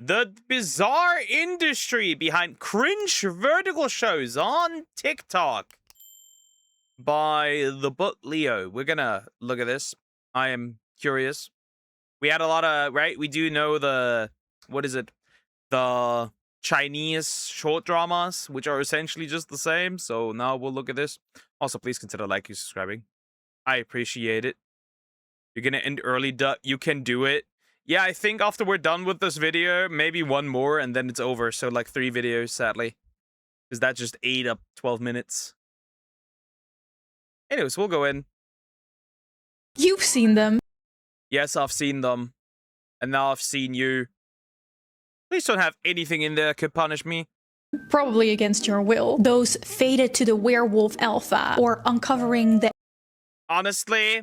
The bizarre industry behind cringe vertical shows on TikTok by the book Leo. We're gonna look at this. I am curious. We had a lot of, right? We do know the, what is it? The Chinese short dramas, which are essentially just the same. So now we'll look at this. Also, please consider liking and subscribing. I appreciate it. You're gonna end early, you can do it. Yeah, I think after we're done with this video, maybe one more and then it's over. So like 3 videos, sadly. Because that just ate up 12 minutes. Anyways, we'll go in. You've seen them. Yes, I've seen them. And now I've seen you. Please don't have anything in there that could punish me. Probably against your will. Those fated to the werewolf alpha or uncovering the... Honestly,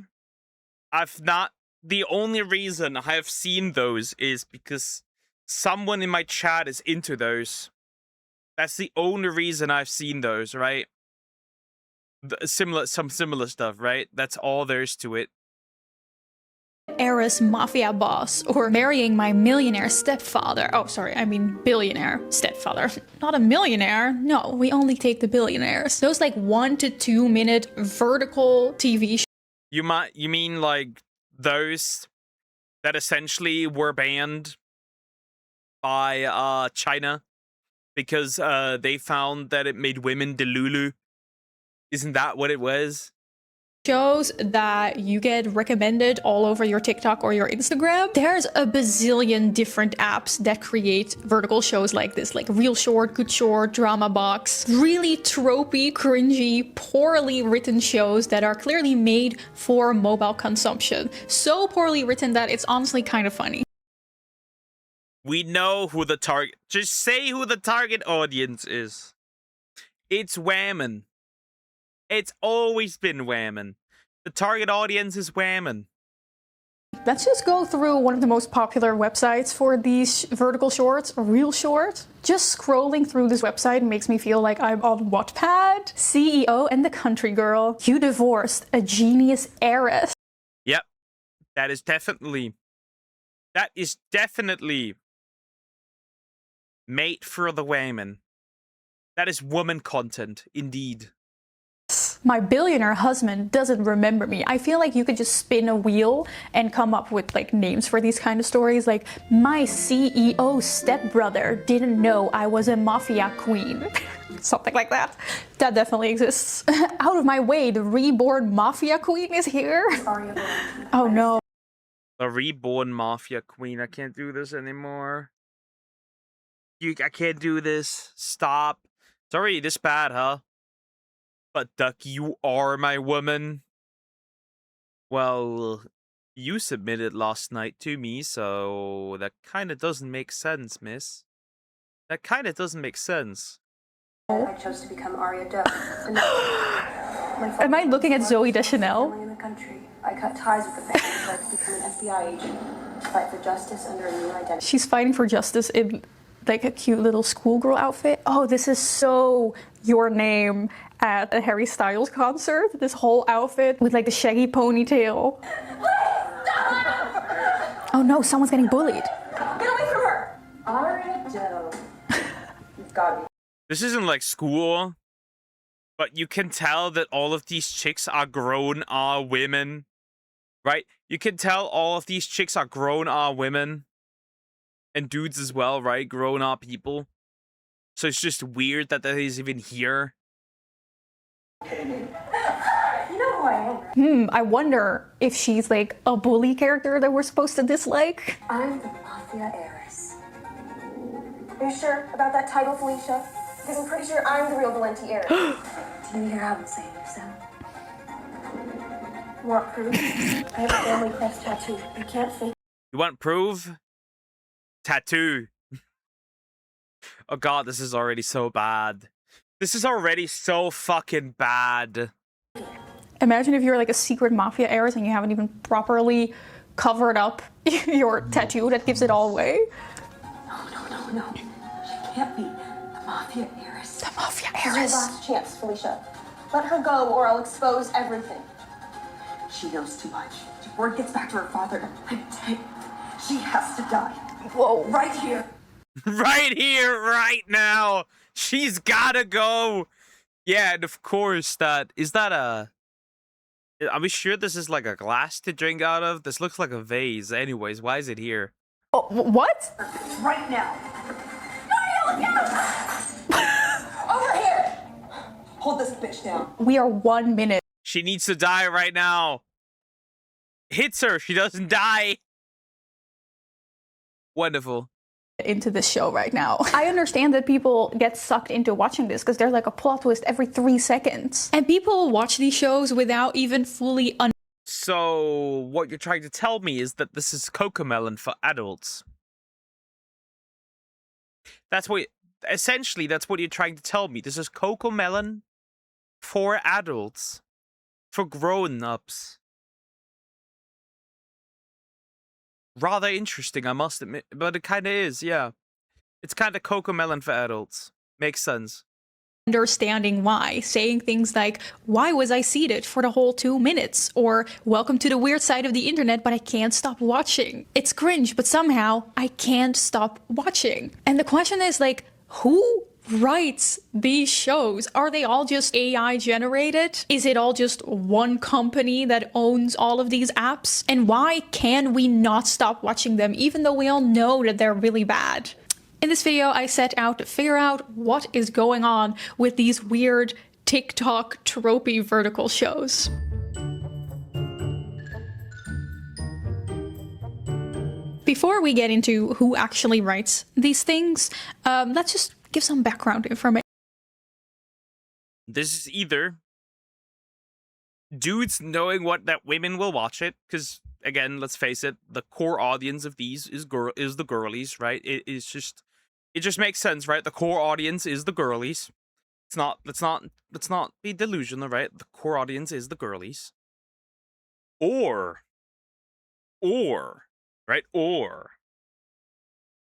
I've not... The only reason I have seen those is because someone in my chat is into those. That's the only reason I've seen those, right? Some similar stuff, right? That's all there is to it. heiress mafia boss or marrying my millionaire stepfather. Oh, sorry, I mean billionaire stepfather. Not a millionaire. No, we only take the billionaires. Those like 1 to 2 minute vertical TV shows. You mean like those that essentially were banned by China because they found that it made women delulu? Isn't that what it was? Shows that you get recommended all over your TikTok or your Instagram. There's a bazillion different apps that create vertical shows like this, like Real Short, Good Short, Drama Box. Really tropey, cringy, poorly written shows that are clearly made for mobile consumption. So poorly written that it's honestly kind of funny. We know who the target... Just say who the target audience is. It's women. It's always been women. The target audience is women. Let's just go through one of the most popular websites for these vertical shorts, Real Short. Just scrolling through this website makes me feel like I'm on Wattpad. CEO and the Country Girl. You divorced a genius heiress. Yep. That is definitely made for the women. That is woman content, indeed. My billionaire husband doesn't remember me. I feel like you could just spin a wheel and come up with like names for these kind of stories, like my CEO stepbrother didn't know I was a mafia queen. Something like that. That definitely exists. Out of my way, the reborn mafia queen is here. Oh no. The reborn mafia queen. I can't do this anymore. I can't do this. Stop. It's already this bad, huh? But Duck, you are my woman. Well, you submitted last night to me, so that kind of doesn't make sense, miss. That kind of doesn't make sense. I chose to become Arya Doe. Am I looking at Zoe Deschanel? In the country, I cut ties with the family so I could become an FBI agent to fight for justice under a new identity. She's fighting for justice in like a cute little schoolgirl outfit. Oh, this is so Your Name at a Harry Styles concert. This whole outfit with like the shaggy ponytail. Oh no, someone's getting bullied. Get away from her! Arya Doe. You've got me. This isn't like school, but you can tell that all of these chicks are grown women, right? You can tell all of these chicks are grown women. And dudes as well, right? Grown-up people. So it's just weird that that is even here. You know who I am. I wonder if she's like a bully character that we're supposed to dislike. I'm the Mafia heiress. Are you sure about that title, Felicia? Because I'm pretty sure I'm the real Valenti heiress. Do you hear how I'm saying this sound? Want proof? I have a family crest tattoo. You can't fake. You want proof? Tattoo. Oh god, this is already so bad. This is already so fucking bad. Imagine if you're like a secret mafia heiress and you haven't even properly covered up your tattoo that gives it all away. No. She can't be the Mafia heiress. The mafia This is your heiress. last chance, Felicia. Let her go or I'll expose everything. She knows too much. If word gets back to her father, I'm dead. She has to die. Whoa. Right here. Right here, right now. She's gotta go. Yeah, and of course is that a... Are we sure this is like a glass to drink out of? This looks like a vase. Anyways, why is it here? Oh, what? Right now. No, look out! Over here! Hold this bitch down. We are 1 minute She needs to die right now. Hits her. She doesn't die. Wonderful. into this show right now. I understand that people get sucked into watching this because there's like a plot twist every 3 seconds. And people watch these shows without even fully So, what you're trying to tell me is that this is Cocomelon for adults. That's what... Essentially, that's what you're trying to tell me. This is Cocomelon for adults. For grown-ups. Rather interesting, I must admit. But it kind of is, yeah. It's kind of Cocomelon for adults. Makes sense. understanding why, saying things like, why was I seated for the whole 2 minutes? Or, welcome to the weird side of the internet, but I can't stop watching. It's cringe, but somehow I can't stop watching. And the question is like, who writes these shows? Are they all just AI generated? Is it all just one company that owns all of these apps? And why can we not stop watching them, even though we all know that they're really bad? In this video, I set out to figure out what is going on with these weird TikTok tropey vertical shows. Before we get into who actually writes these things, let's just give some background information. This is either dudes knowing that women will watch it, because again, let's face it, the core audience of these is the girlies, right? It just makes sense, right? The core audience is the girlies. Let's not be delusional, right? The core audience is the girlies. Or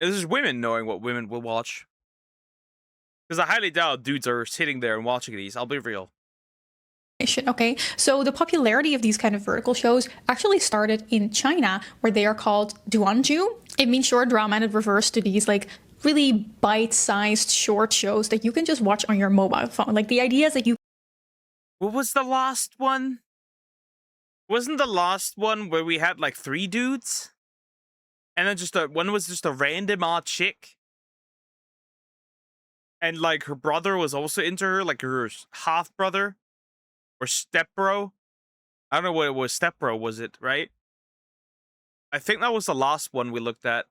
this is women knowing what women will watch. Because I highly doubt dudes are sitting there and watching these. I'll be real. Okay, so the popularity of these kind of vertical shows actually started in China, where they are called duanju. It means short drama, and it refers to these like really bite-sized short shows that you can just watch on your mobile phone. Like the idea is that you... What was the last one? Wasn't the last one where we had like 3 dudes? And then one was just a random odd chick? And like her brother was also into her, like her half brother or stepbro. I don't know what it was. Stepbro, was it, right? I think that was the last one we looked at.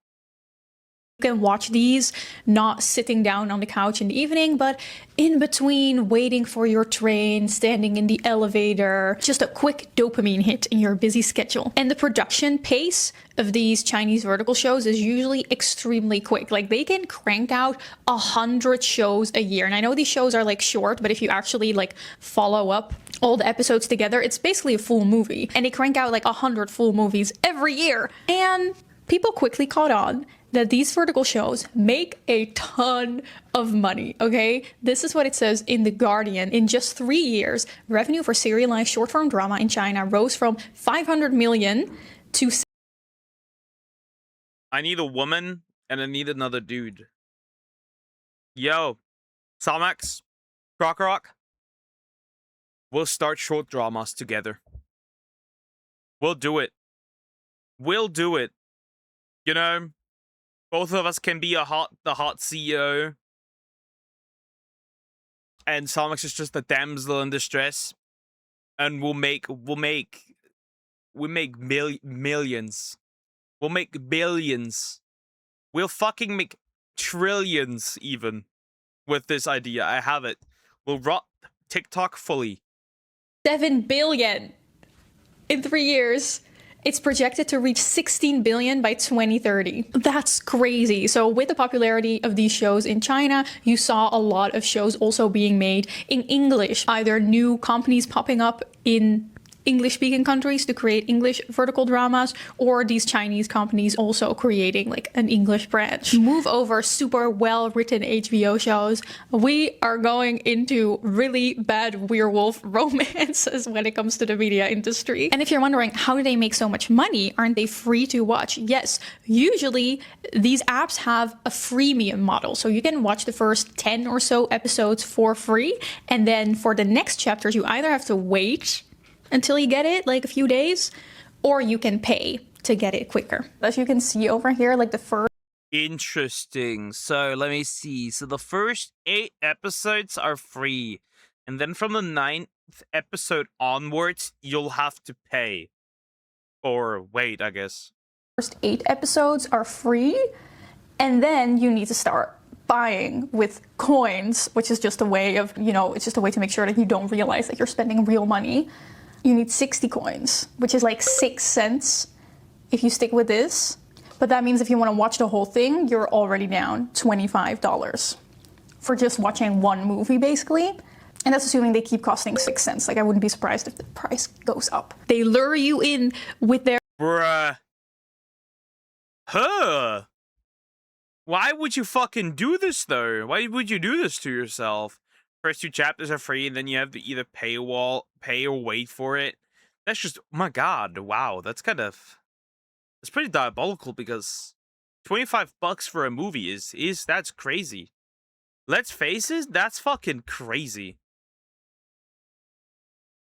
You can watch these not sitting down on the couch in the evening, but in between waiting for your train, standing in the elevator, just a quick dopamine hit in your busy schedule. And the production pace of these Chinese vertical shows is usually extremely quick. Like they can crank out 100 shows a year. And I know these shows are like short, but if you actually like follow up all the episodes together, it's basically a full movie. And they crank out like 100 full movies every year. And people quickly caught on that these vertical shows make a ton of money, okay? This is what it says in The Guardian. In just 3 years, revenue for serialized short-form drama in China rose from 500 million to... I need a woman, and I need another dude. Yo, Salmax, Crockrock, we'll start short dramas together. We'll do it. We'll do it. You know? Both of us can be the hot CEO. And Salmax is just a damsel in distress. And we'll make millions. We'll make billions. We'll fucking make trillions even with this idea. I have it. We'll rot TikTok fully. 7 billion in 3 years. It's projected to reach 16 billion by 2030. That's crazy. So with the popularity of these shows in China, you saw a lot of shows also being made in English, either new companies popping up in English-speaking countries to create English vertical dramas, or these Chinese companies also creating like an English branch. Move over super well-written HBO shows. We are going into really bad werewolf romances when it comes to the media industry. And if you're wondering, how do they make so much money? Aren't they free to watch? Yes, usually these apps have a freemium model. So you can watch the first 10 or so episodes for free. And then for the next chapters, you either have to wait until you get it, like a few days, or you can pay to get it quicker. As you can see over here, like the first... Interesting. So let me see. So the first 8 episodes are free. And then from the 9th episode onwards, you'll have to pay. Or wait, I guess. First 8 episodes are free. And then you need to start buying with coins, which is just a way of, you know, it's just a way to make sure that you don't realize that you're spending real money. You need 60 coins, which is like 6 cents if you stick with this. But that means if you want to watch the whole thing, you're already down $25 for just watching one movie, basically. And that's assuming they keep costing 6 cents. Like, I wouldn't be surprised if the price goes up. They lure you in with their... Bruh. Huh. Why would you fucking do this, though? Why would you do this to yourself? First 2 chapters are free, and then you have to either pay or wait for it. That's just, oh my god, wow, that's kind of, it's pretty diabolical, because $25 for a movie that's crazy. Let's face it, that's fucking crazy.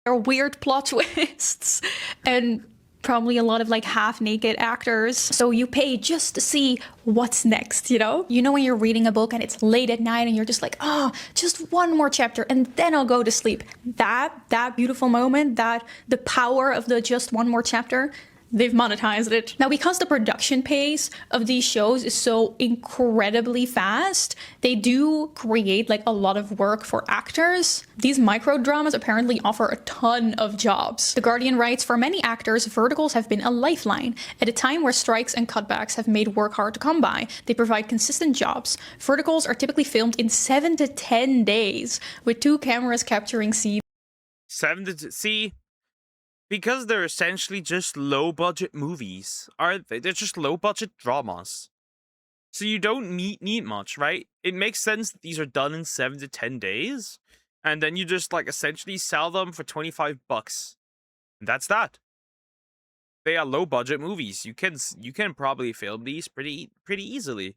There are weird plot twists, and probably a lot of like half-naked actors. So you pay just to see what's next, you know? You know when you're reading a book and it's late at night and you're just like, oh, just one more chapter and then I'll go to sleep. That beautiful moment, the power of the just one more chapter, they've monetized it. Now, because the production pace of these shows is so incredibly fast, they do create like a lot of work for actors. These micro dramas apparently offer a ton of jobs. The Guardian writes, for many actors, verticals have been a lifeline. At a time where strikes and cutbacks have made work hard to come by, they provide consistent jobs. Verticals are typically filmed in 7 to 10 days, with 2 cameras capturing scenes. 7 to see. Because they're essentially just low-budget movies, aren't they? They're just low-budget dramas. So you don't need much, right? It makes sense that these are done in 7 to 10 days, and then you just, like, essentially sell them for $25. And that's that. They are low-budget movies. You can probably film these pretty easily.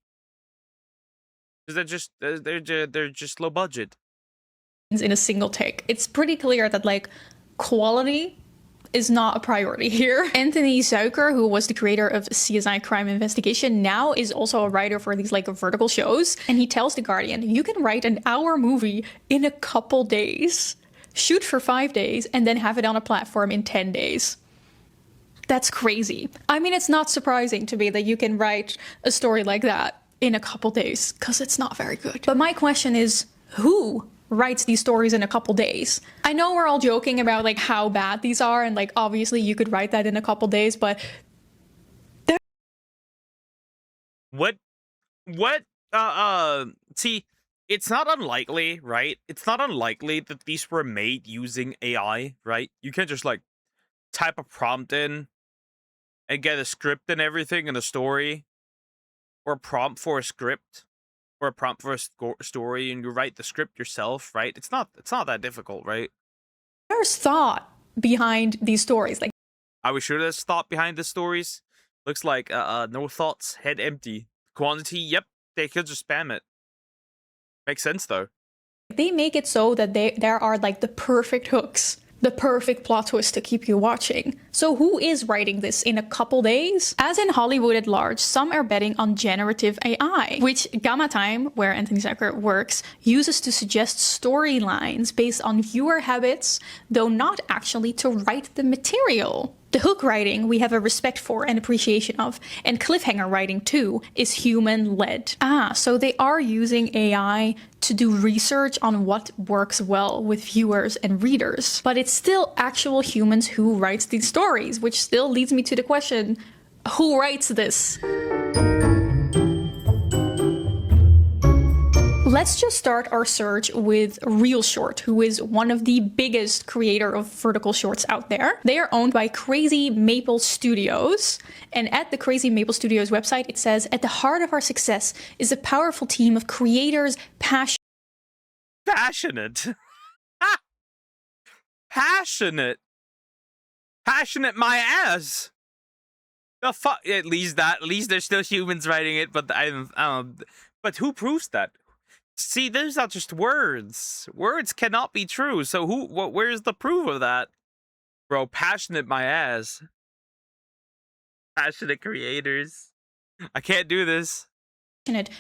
Because they're just low-budget. In a single take. It's pretty clear that, like, quality is not a priority here. Anthony Zuiker, who was the creator of CSI Crime Investigation, now is also a writer for these like vertical shows. And he tells The Guardian, you can write an hour movie in a couple days, shoot for 5 days, and then have it on a platform in 10 days. That's crazy. I mean, it's not surprising to me that you can write a story like that in a couple days, because it's not very good. But my question is, who writes these stories in a couple days? I know we're all joking about like how bad these are, and like obviously you could write that in a couple days, but see, it's not unlikely, right? It's not unlikely that these were made using AI, right? You can't just like type a prompt in and get a script and everything and a story, or a prompt for a script, or a prompt for a story, and you write the script yourself, right? It's not that difficult, right? There's thought behind these stories. Like, are we sure there's thought behind the stories? Looks like no thoughts, head empty. Quantity, yep, they could just spam it. Makes sense though. They make it so that there are like the perfect hooks, the perfect plot twist to keep you watching. So who is writing this in a couple days? As in Hollywood at large, some are betting on generative AI, which Gamma Time, where Anthony Zuiker works, uses to suggest storylines based on viewer habits, though not actually to write the material. The hook writing we have a respect for and appreciation of, and cliffhanger writing too is human-led. So they are using AI to do research on what works well with viewers and readers. But it's still actual humans who writes these stories, which still leads me to the question, who writes this? Let's just start our search with Real Short, who is one of the biggest creator of vertical shorts out there. They are owned by Crazy Maple Studios. And at the Crazy Maple Studios website, it says, at the heart of our success is a powerful team of creators passionate. Passionate my ass. The fuck? At least there's still humans writing it, but but who proves that? See, those are just words. Words cannot be true. So where's the proof of that? Bro, passionate my ass. Passionate creators. I can't do this.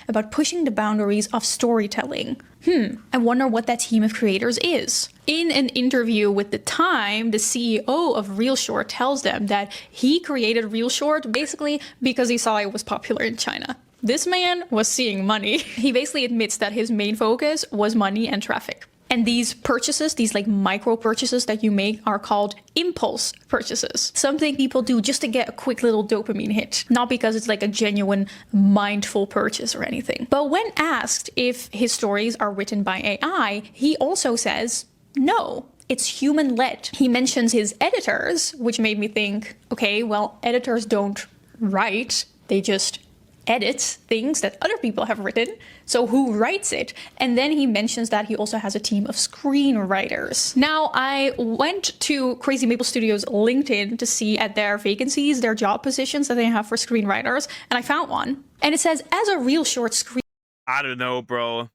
About pushing the boundaries of storytelling. I wonder what that team of creators is. In an interview with The Time, the CEO of Real Short tells them that he created Real Short basically because he saw it was popular in China. This man was seeing money. He basically admits that his main focus was money and traffic. And these purchases, these like micro purchases that you make, are called impulse purchases. Something people do just to get a quick little dopamine hit, not because it's like a genuine mindful purchase or anything. But when asked if his stories are written by AI, he also says no. It's human-led. He mentions his editors, which made me think, okay, well, editors don't write, they just edit things that other people have written. So who writes it? And then he mentions that he also has a team of screenwriters. Now, I went to Crazy Maple Studios LinkedIn to see at their vacancies, their job positions that they have for screenwriters, and I found one. And it says, as a Real Short screen... I don't know, bro.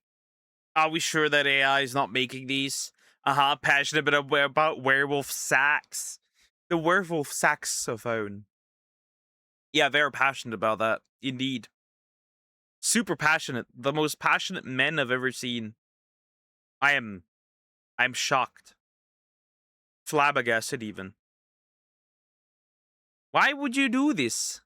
Are we sure that AI is not making these? Passionate about werewolf sax. The werewolf saxophone. Yeah, very passionate about that. Indeed. Super passionate. The most passionate men I've ever seen. I'm shocked. Flabbergasted even. Why would you do this?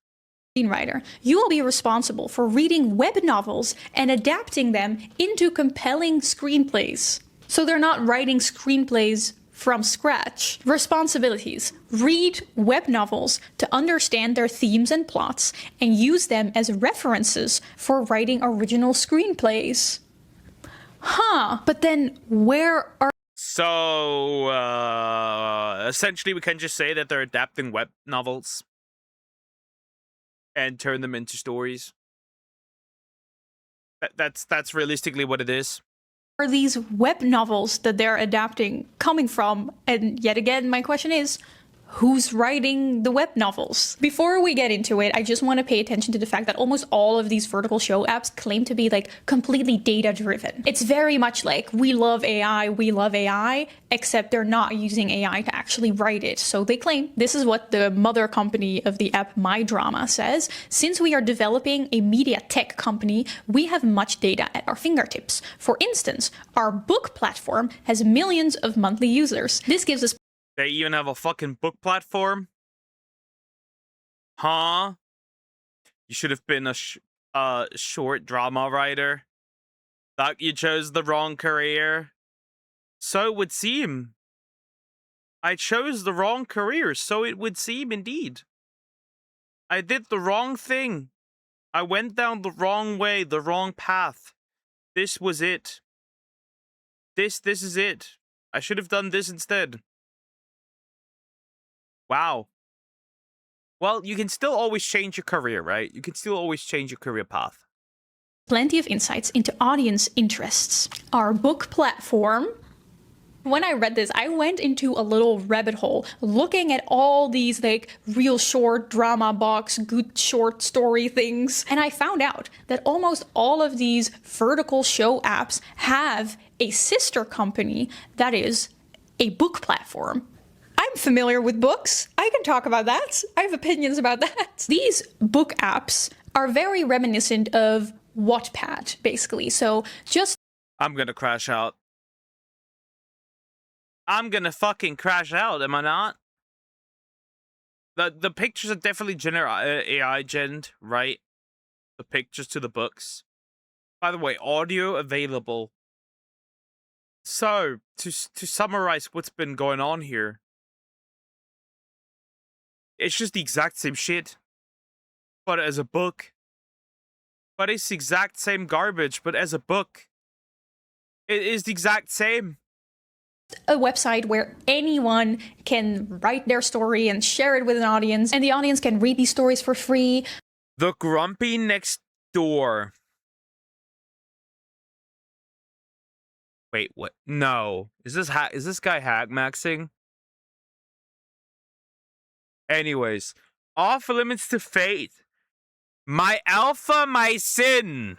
Screenwriter, you will be responsible for reading web novels and adapting them into compelling screenplays. So they're not writing screenplays from scratch. Responsibilities. Read web novels to understand their themes and plots and use them as references for writing original screenplays. But then where are... So, essentially we can just say that they're adapting web novels and turn them into stories. That's realistically what it is. Are these web novels that they're adapting coming from? And yet again, my question is, who's writing the web novels? Before we get into it, I just want to pay attention to the fact that almost all of these vertical show apps claim to be like completely data driven. It's very much like we love AI, except they're not using AI to actually write it. So they claim, this is what the mother company of the app My Drama says, since we are developing a media tech company, we have much data at our fingertips. For instance, our book platform has millions of monthly users. This gives us... They even have a fucking book platform? Huh? You should have been a short drama writer. Thought you chose the wrong career. So it would seem. I chose the wrong career, so it would seem indeed. I did the wrong thing. I went down the wrong way, the wrong path. This was it. This is it. I should have done this instead. Wow. Well, you can still always change your career, right? You can still always change your career path. Plenty of insights into audience interests. Our book platform. When I read this, I went into a little rabbit hole looking at all these like Real Short, drama box, good short story things. And I found out that almost all of these vertical show apps have a sister company that is a book platform. I'm familiar with books. I can talk about that. I have opinions about that. These book apps are very reminiscent of Wattpad, basically. So just... I'm gonna crash out. I'm gonna fucking crash out, am I not? The pictures are definitely AI gened, right? The pictures to the books. By the way, audio available. So, to summarize what's been going on here. It's just the exact same shit, but as a book. But it's the exact same garbage, but as a book. It is the exact same. A website where anyone can write their story and share it with an audience, and the audience can read these stories for free. The Grumpy Next Door. Wait, what? No. Is this guy hack maxing? Anyways, Off Limits to Fate. My Alpha, My Sin.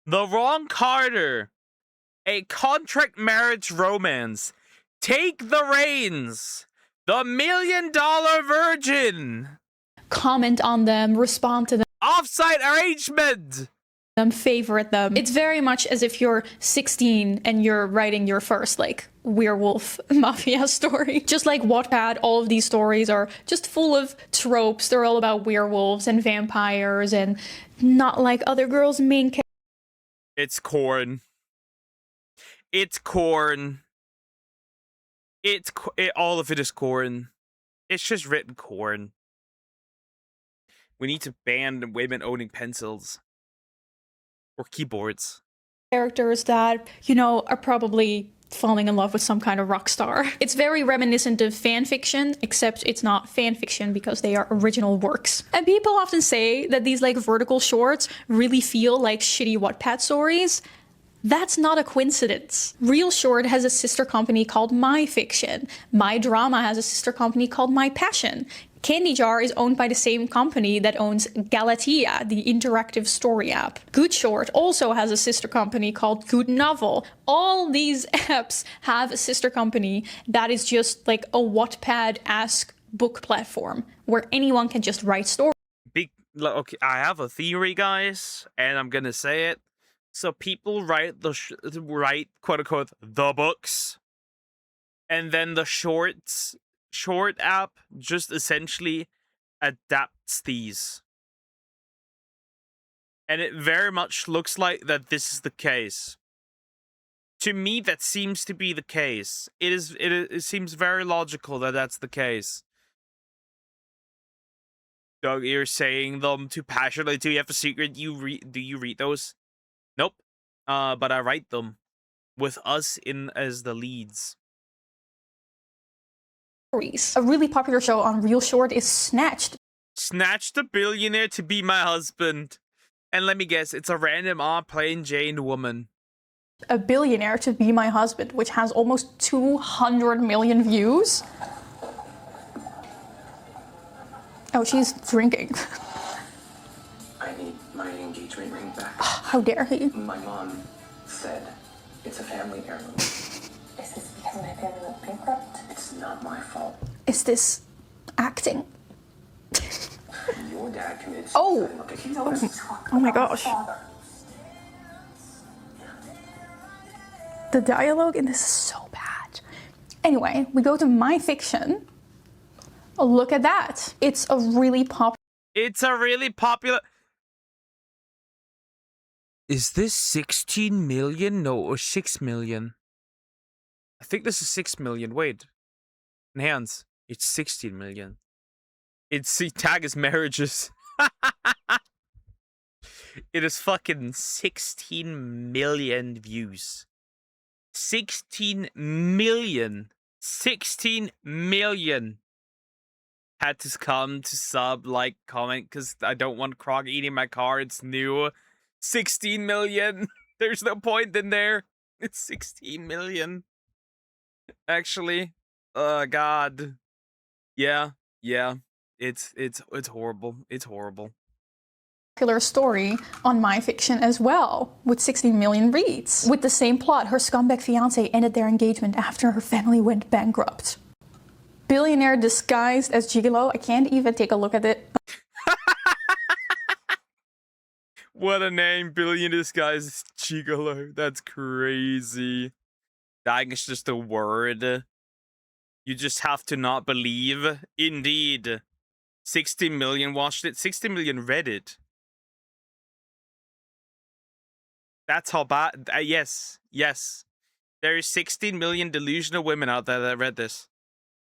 The Wrong Carter. A Contract Marriage Romance. Take the Reins. The $1 Million Virgin. Comment on them, respond to them. Offsite Arrangement. Favorite them. It's very much as if you're 16 and you're writing your first like werewolf mafia story. Just like Wattpad, all of these stories are just full of tropes. They're all about werewolves and vampires and not like other girls' main characters. It's corn. It's corn. All of it is corn. It's just written corn. We need to ban women owning pencils. Or keyboards. Characters that, you know, are probably falling in love with some kind of rock star. It's very reminiscent of fan fiction, except it's not fan fiction because they are original works. And people often say that these like vertical shorts really feel like shitty Wattpad stories. That's not a coincidence. Real Short has a sister company called My Fiction. My Drama has a sister company called My Passion. Candy Jar is owned by the same company that owns Galatea, the interactive story app. Good Short also has a sister company called Good Novel. All these apps have a sister company that is just like a Wattpad-esque book platform where anyone can just write stories. Okay, I have a theory, guys, and I'm gonna say it. So people write write quote unquote the books, and then the short app just essentially adapts these. And it very much looks like that this is the case. To me, that seems to be the case. It seems very logical that that's the case. Doug, you're saying them too passionately. Do you have a secret? Do you read those? Nope. But I write them with us in as the leads. A really popular show on Real Short is Snatched. Snatched a billionaire to be my husband. And let me guess, it's a random plain Jane woman. A Billionaire to Be My Husband, which has almost 200 million views. Oh, she's drinking. I need my engagement ring back. How dare he? My mom said it's a family heirloom. Is this because my family went bankrupt? It's not my fault. Is this acting? Your dad committed suicide. Oh. Look at you. Oh my gosh. The dialogue in this is so bad. Anyway, we go to My Fiction. Oh, look at that. It's a really popular. Is this 16 million? No, or 6 million? I think this is 6 million. Wait. Hands. It's 16 million. It's the tag is marriages. It is fucking 16 million views. 16 million. 16 million. Had to come to sub, like, comment, because I don't want Krog eating my car. It's new. 16 million. There's no point in there. It's 16 million. Actually. God. Yeah. It's horrible. It's horrible. Popular story on My Fiction as well, with 60 million reads. With the same plot, her scumbag fiance ended their engagement after her family went bankrupt. Billionaire disguised as gigolo. I can't even take a look at it. What a name, Billionaire disguised as gigolo. That's crazy. That is just a word. You just have to not believe. Indeed. 60 million watched it. 60 million read it. That's how bad. Yes. There is 16 million delusional women out there that read this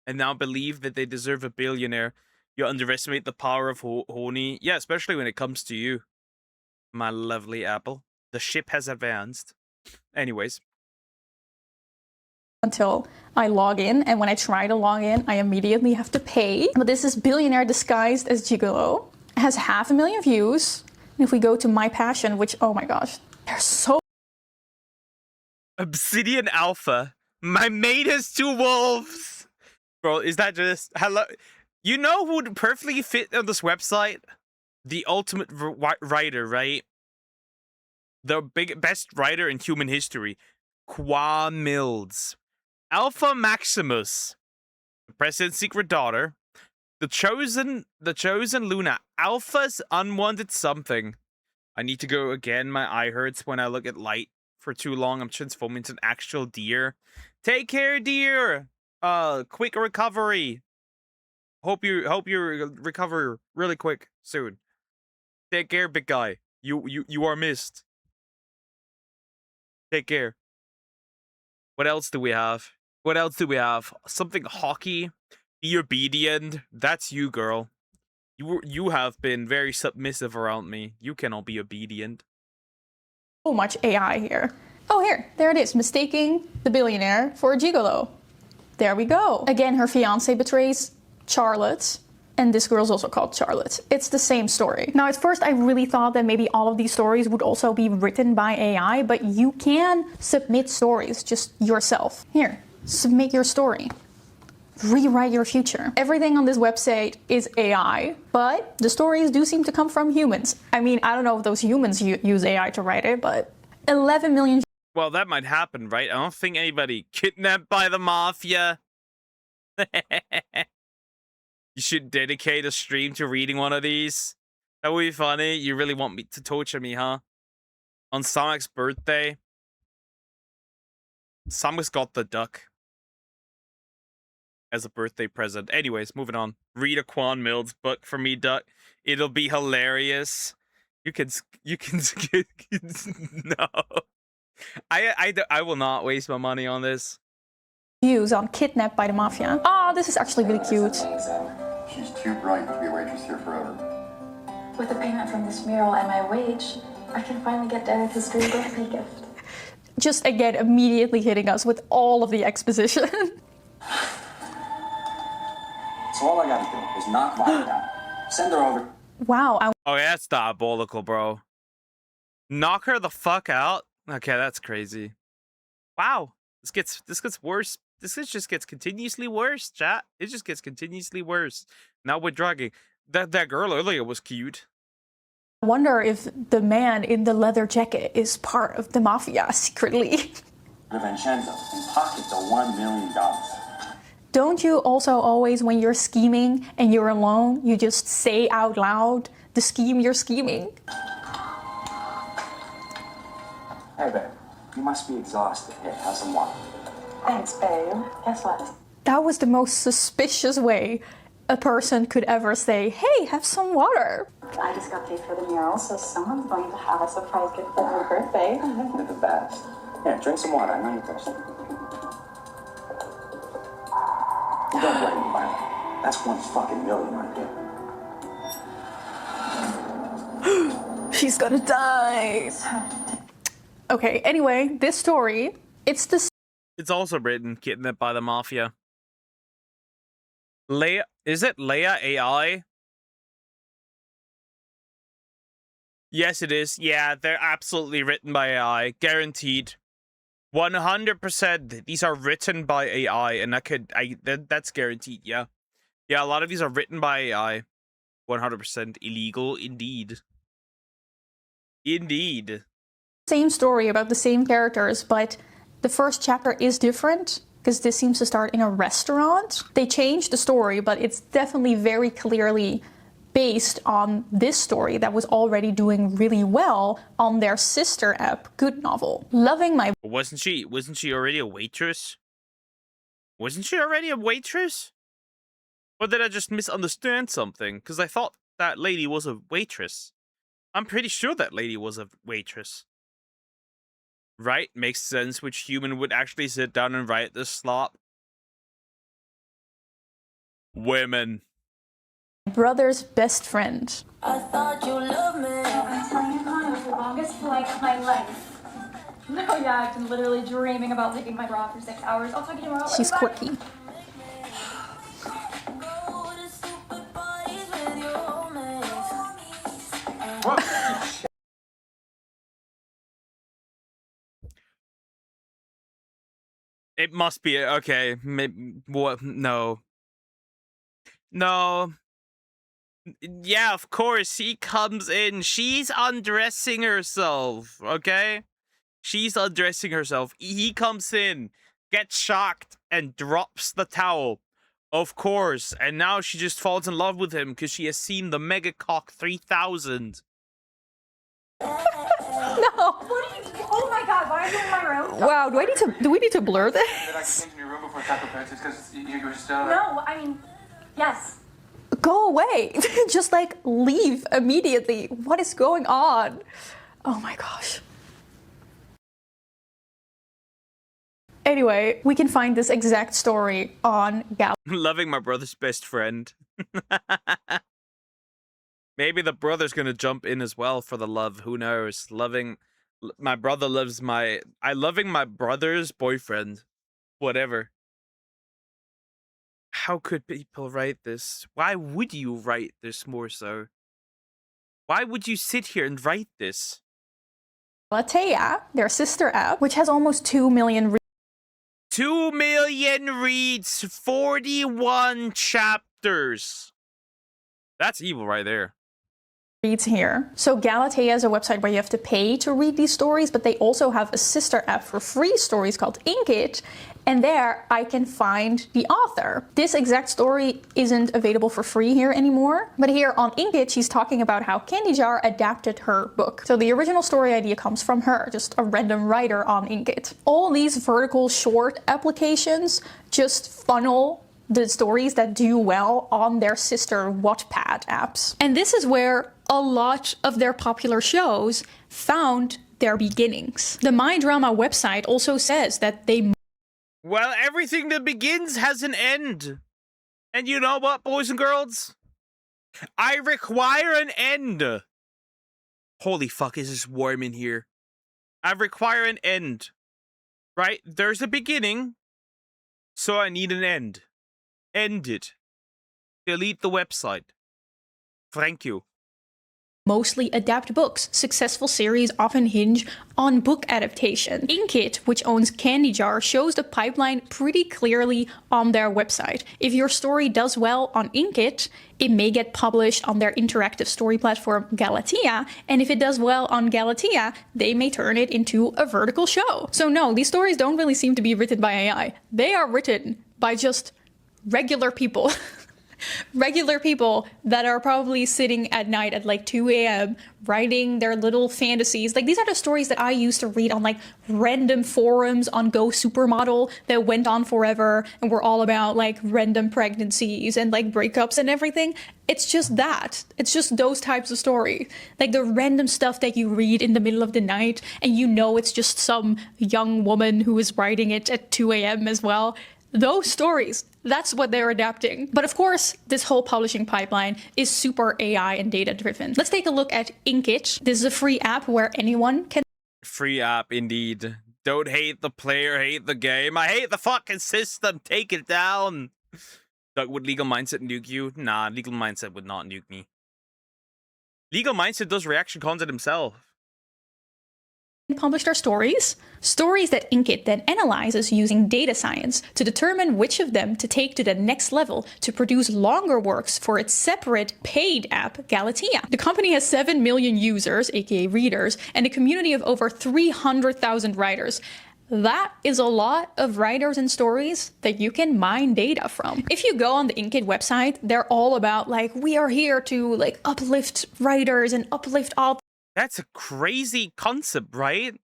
and now believe that they deserve a billionaire. You underestimate the power of Honey. Yeah, especially when it comes to you, my lovely apple. The ship has advanced. Anyways. Until I log in, and when I try to log in, I immediately have to pay. But this is billionaire disguised as gigolo. It has 500,000 views. And if we go to my passion, which, oh my gosh, they're so... Obsidian Alpha. My mate has 2 wolves. Bro, is that just... Hello? You know who would perfectly fit on this website? The ultimate writer, right? The best writer in human history. Qua Mills. Alpha Maximus. The President's secret daughter. The chosen Luna. Alpha's unwanted something. I need to go again. My eye hurts when I look at light for too long. I'm transforming into an actual deer. Take care, deer. Quick recovery. Hope you recover really quick soon. Take care, big guy. You are missed. Take care. What else do we have? What else do we have? Something hockey. Be obedient. That's you, girl. You have been very submissive around me. You cannot be obedient. So much AI here. Oh, there it is. Mistaking the billionaire for a gigolo. There we go. Again, her fiance betrays Charlotte. And this girl's also called Charlotte. It's the same story. Now, at first, I really thought that maybe all of these stories would also be written by AI, but you can submit stories just yourself. Here, submit your story. Rewrite your future. Everything on this website is AI, but the stories do seem to come from humans. I mean, I don't know if those humans use AI to write it, but 11 million... Well, that might happen, right? I don't think anybody kidnapped by the mafia. You should dedicate a stream to reading one of these. That would be funny. You really want me to torture me, huh? On Sonic's birthday. Sonic's got the duck as a birthday present. Anyways, moving on. Read a Quan Mills book for me, duck. It'll be hilarious. You can no. I will not waste my money on this. Views on Kidnapped by the Mafia. Oh, this is actually really cute. She's too bright to be a waitress here forever. With the payment from this mural and my wage, I can finally get Erica's dream birthday gift. Just again, immediately hitting us with all of the exposition. So all I gotta do is knock Maya down. Send her over. Wow. Okay, that's diabolical, bro. Knock her the fuck out? Okay, that's crazy. Wow. This gets worse. This just gets continuously worse, chat. It just gets continuously worse. Now we're drugging. That girl earlier was cute. I wonder if the man in the leather jacket is part of the mafia secretly. Vincenzo and pocket the $1 million. Don't you also always, when you're scheming and you're alone, you just say out loud the scheme you're scheming? Hey, babe. You must be exhausted. Here, have some water. Thanks, babe. Guess what? That was the most suspicious way a person could ever say, hey, have some water. I just got paid for the mural, so someone's going to have a surprise gift for her birthday. You're the best. Here, drink some water. I know you're thirsty. Don't blame me, Violet. That's $1 million right there. She's gonna die. Okay, anyway, this story, it's also written Kidnapped by the Mafia. Leia, is it Leia AI? Yes, it is. Yeah, they're absolutely written by AI. Guaranteed. 100%. These are written by AI, and that's guaranteed, yeah. Yeah, a lot of these are written by AI. 100% illegal, indeed. Indeed. same story about the same characters, but the first chapter is different because this seems to start in a restaurant. They changed the story, but it's definitely very clearly based on this story that was already doing really well on their sister app, Good Novel. Loving my... Wasn't she already a waitress? Wasn't she already a waitress? Or did I just misunderstand something? Because I thought that lady was a waitress. I'm pretty sure that lady was a waitress. Right? Makes sense which human would actually sit down and write this slop. Women. brother's best friend. I thought you loved me. I've been telling you now, it was the longest flight of my life. No, yeah, I've been literally dreaming about taking my bra for 6 hours. I'll talk to you tomorrow. She's Bye. quirky. It must be okay. What? No. No. Yeah, of course. He comes in. She's undressing herself. Okay? She's undressing herself. He comes in, gets shocked, and drops the towel. Of course. And now she just falls in love with him because she has seen the Mega Cock 3000. No. What are you doing? Oh my god, why are you in my room? Wow, do we need to blur Did I this? change in your room before Taco Bell? It's because you were still... No, I mean, yes. Go away. Just like leave immediately. What is going on? Oh my gosh. Anyway, we can find this exact story on Loving my brother's best friend. Maybe the brother's gonna jump in as well for the love. Who knows? My brother loves loving my brother's boyfriend. Whatever. How could people write this? Why would you write this more so? Why would you sit here and write this? Galatea, their sister app, which has almost 2 million 2 million reads, 41 chapters. That's evil right there. reads here. So Galatea is a website where you have to pay to read these stories, but they also have a sister app for free stories called Inkit, and there I can find the author. This exact story isn't available for free here anymore, but here on Inkit she's talking about how Candy Jar adapted her book. So the original story idea comes from her, just a random writer on Inkit. All these vertical short applications just funnel the stories that do well on their sister Wattpad apps. And this is where a lot of their popular shows found their beginnings. The My Drama website also says that they... Well, everything that begins has an end. And you know what, boys and girls? I require an end. Holy fuck, is this warm in here? I require an end. Right? There's a beginning, so I need an end. End it. Delete the website. Thank you. mostly adapt books. Successful series often hinge on book adaptation. Inkit, which owns Candy Jar, shows the pipeline pretty clearly on their website. If your story does well on Inkit, it may get published on their interactive story platform Galatea, and if it does well on Galatea, they may turn it into a vertical show. So no, these stories don't really seem to be written by AI. They are written by just regular people. Regular people that are probably sitting at night at like 2 a.m. writing their little fantasies. Like, these are the stories that I used to read on like random forums on Go Supermodel that went on forever and were all about like random pregnancies and like breakups and everything. It's just that. It's just those types of stories. Like the random stuff that you read in the middle of the night and you know it's just some young woman who is writing it at 2 a.m. as well. Those stories, that's what they're adapting. But of course, this whole publishing pipeline is super AI and data driven. Let's take a look at Inkit. This is a free app where anyone can... Free app, indeed. Don't hate the player, hate the game. I hate the fucking system. Take it down. Doug, would Legal Mindset nuke you? Nah, Legal Mindset would not nuke me. Legal Mindset does reaction content himself. publish their stories. Stories that Inkit then analyzes using data science to determine which of them to take to the next level to produce longer works for its separate paid app, Galatea. The company has 7 million users, aka readers, and a community of over 300,000 writers. That is a lot of writers and stories that you can mine data from. If you go on the Inkit website, they're all about like, we are here to like uplift writers and uplift all. That's a crazy concept, right?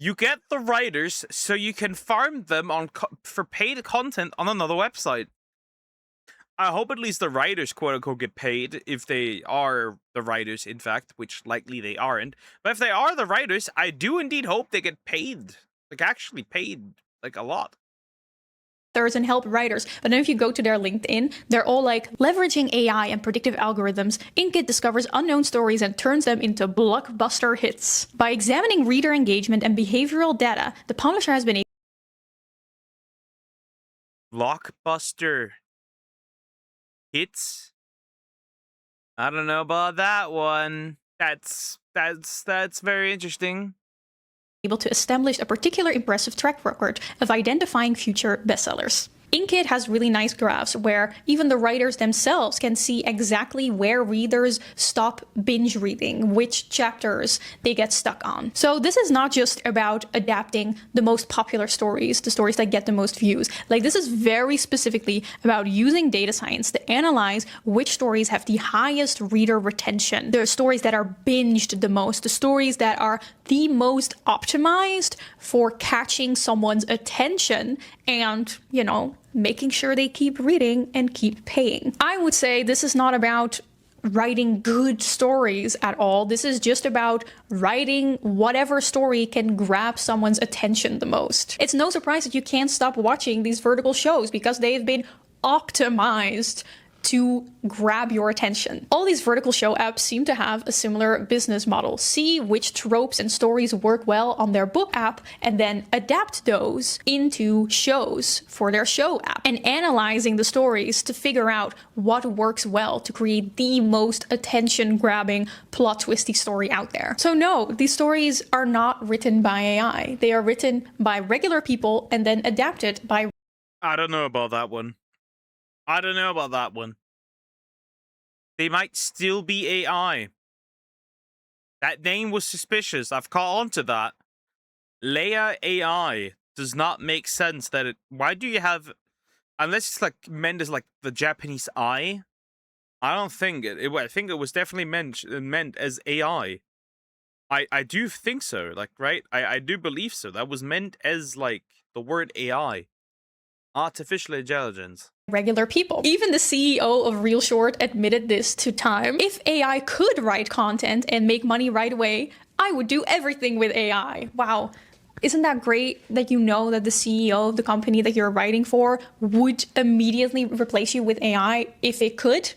You get the writers so you can farm them on for paid content on another website. I hope at least the writers, quote unquote, get paid if they are the writers, in fact, which likely they aren't. But if they are the writers, I do indeed hope they get paid. Like, actually paid, like, a lot. and help writers. But then if you go to their LinkedIn, they're all like, leveraging AI and predictive algorithms, Inkit discovers unknown stories and turns them into blockbuster hits. By examining reader engagement and behavioral data, the publisher has been able Blockbuster hits? I don't know about that one. That's very interesting. to establish a particular impressive track record of identifying future bestsellers. Inkit has really nice graphs where even the writers themselves can see exactly where readers stop binge reading, which chapters they get stuck on. So this is not just about adapting the most popular stories, the stories that get the most views. Like, this is very specifically about using data science to analyze which stories have the highest reader retention, the stories that are binged the most, the stories that are the most optimized for catching someone's attention and, you know, making sure they keep reading and keep paying. I would say this is not about writing good stories at all. This is just about writing whatever story can grab someone's attention the most. It's no surprise that you can't stop watching these vertical shows because they've been optimized to grab your attention. All these vertical show apps seem to have a similar business model. See which tropes and stories work well on their book app and then adapt those into shows for their show app, and analyzing the stories to figure out what works well to create the most attention-grabbing, plot-twisty story out there. So no, these stories are not written by AI. They are written by regular people and then adapted by... I don't know about that one. I don't know about that one. They might still be AI. That name was suspicious. I've caught on to that. Leia AI does not make sense. That it. Why do you have? Unless it's like meant as like the Japanese eye. I don't think it. I think it was definitely meant as AI. I do think so. Like, right? I do believe so. That was meant as like the word AI. Artificial intelligence. Regular people. Even the CEO of Real Short admitted this to Time. If AI could write content and make money right away, I would do everything with AI. Wow. Isn't that great that you know that the CEO of the company that you're writing for would immediately replace you with AI if it could?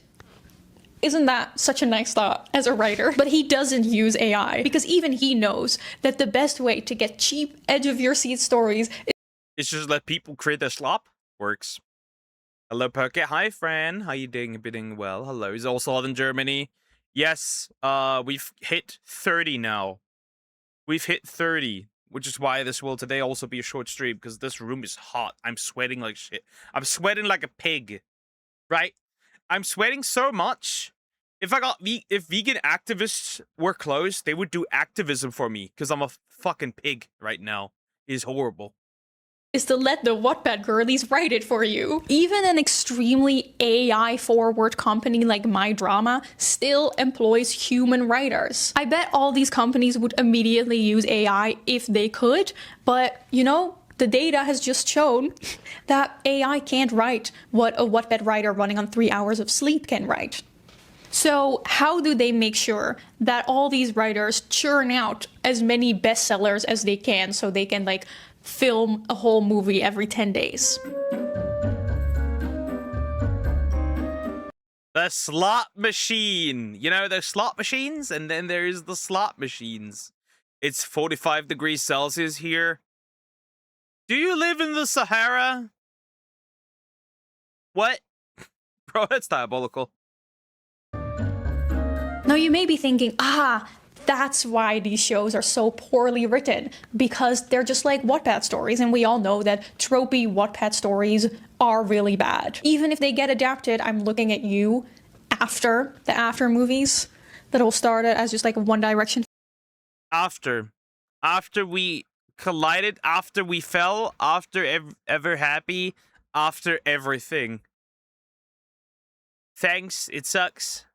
Isn't that such a nice thought as a writer? But he doesn't use AI because even he knows that the best way to get cheap, edge-of-your-seat stories is just let people create their slop. Works. Hello, Pocket. Hi, Fran. How you doing? Doing well. Hello. He's also out in Germany. Yes, we've hit 30 now. We've hit 30, which is why this will today also be a short stream, because this room is hot. I'm sweating like shit. I'm sweating like a pig, right? I'm sweating so much. If vegan activists were closed, they would do activism for me, because I'm a fucking pig right now. It is horrible. Is to let the Wattpad girlies write it for you. Even an extremely AI-forward company like My Drama still employs human writers. I bet all these companies would immediately use AI if they could, but you know, the data has just shown that AI can't write what a Wattpad writer running on 3 hours of sleep can write. So how do they make sure that all these writers churn out as many bestsellers as they can so they can like film a whole movie every 10 days. The slot machine. You know, there's slot machines, and then there's the slot machines. It's 45 degrees Celsius here. Do you live in the Sahara? What? Bro, that's diabolical. Now you may be thinking, that's why these shows are so poorly written, because they're just like Wattpad stories, and we all know that tropey Wattpad stories are really bad. Even if they get adapted, I'm looking at you after the After movies that all started as just like One Direction. After we collided, after we fell, after ever happy, after everything. Thanks, it sucks.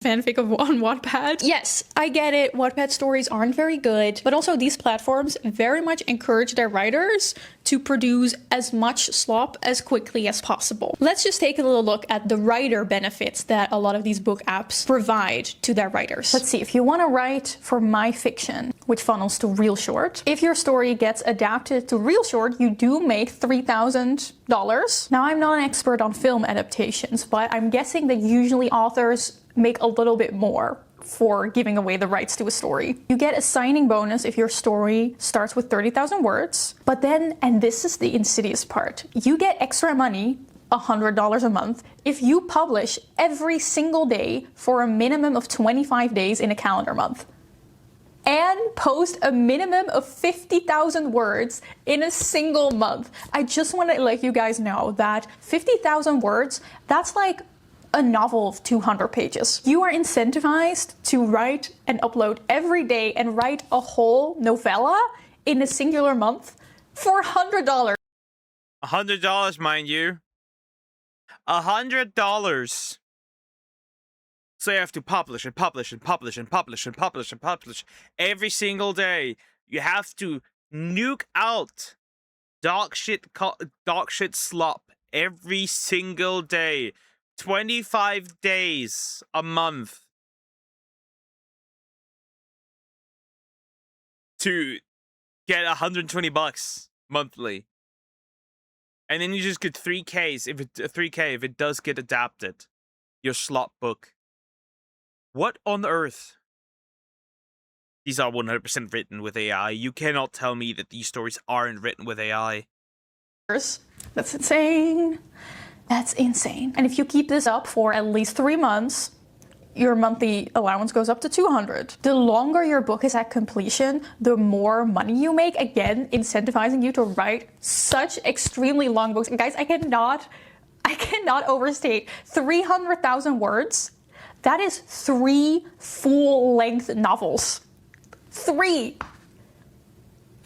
fanfic on Wattpad. Yes, I get it. Wattpad stories aren't very good, but also these platforms very much encourage their writers to produce as much slop as quickly as possible. Let's just take a little look at the writer benefits that a lot of these book apps provide to their writers. Let's see, if you want to write for my fiction, which funnels to Real Short, if your story gets adapted to Real Short, you do make $3,000. Now, I'm not an expert on film adaptations, but I'm guessing that usually authors make a little bit more for giving away the rights to a story. You get a signing bonus if your story starts with 30,000 words, but then, and this is the insidious part, you get extra money, $100 a month, if you publish every single day for a minimum of 25 days in a calendar month. And post a minimum of 50,000 words in a single month. I just want to let you guys know that 50,000 words, that's like a novel of 200 pages. You are incentivized to write and upload every day and write a whole novella in a singular month for $100. $100, mind you. $100. So you have to publish and publish and publish and publish and publish and publish every single day. You have to nuke out dog shit slop every single day. 25 days a month to get $120 monthly. And then you just get 3Ks if it does get adapted. Your slop book. What on earth? These are 100% written with AI. You cannot tell me that these stories aren't written with AI. That's insane. That's insane. And if you keep this up for at least 3 months, your monthly allowance goes up to $200. The longer your book is at completion, the more money you make. Again, incentivizing you to write such extremely long books. And guys, I cannot overstate 300,000 words. That is 3 full-length novels. 3!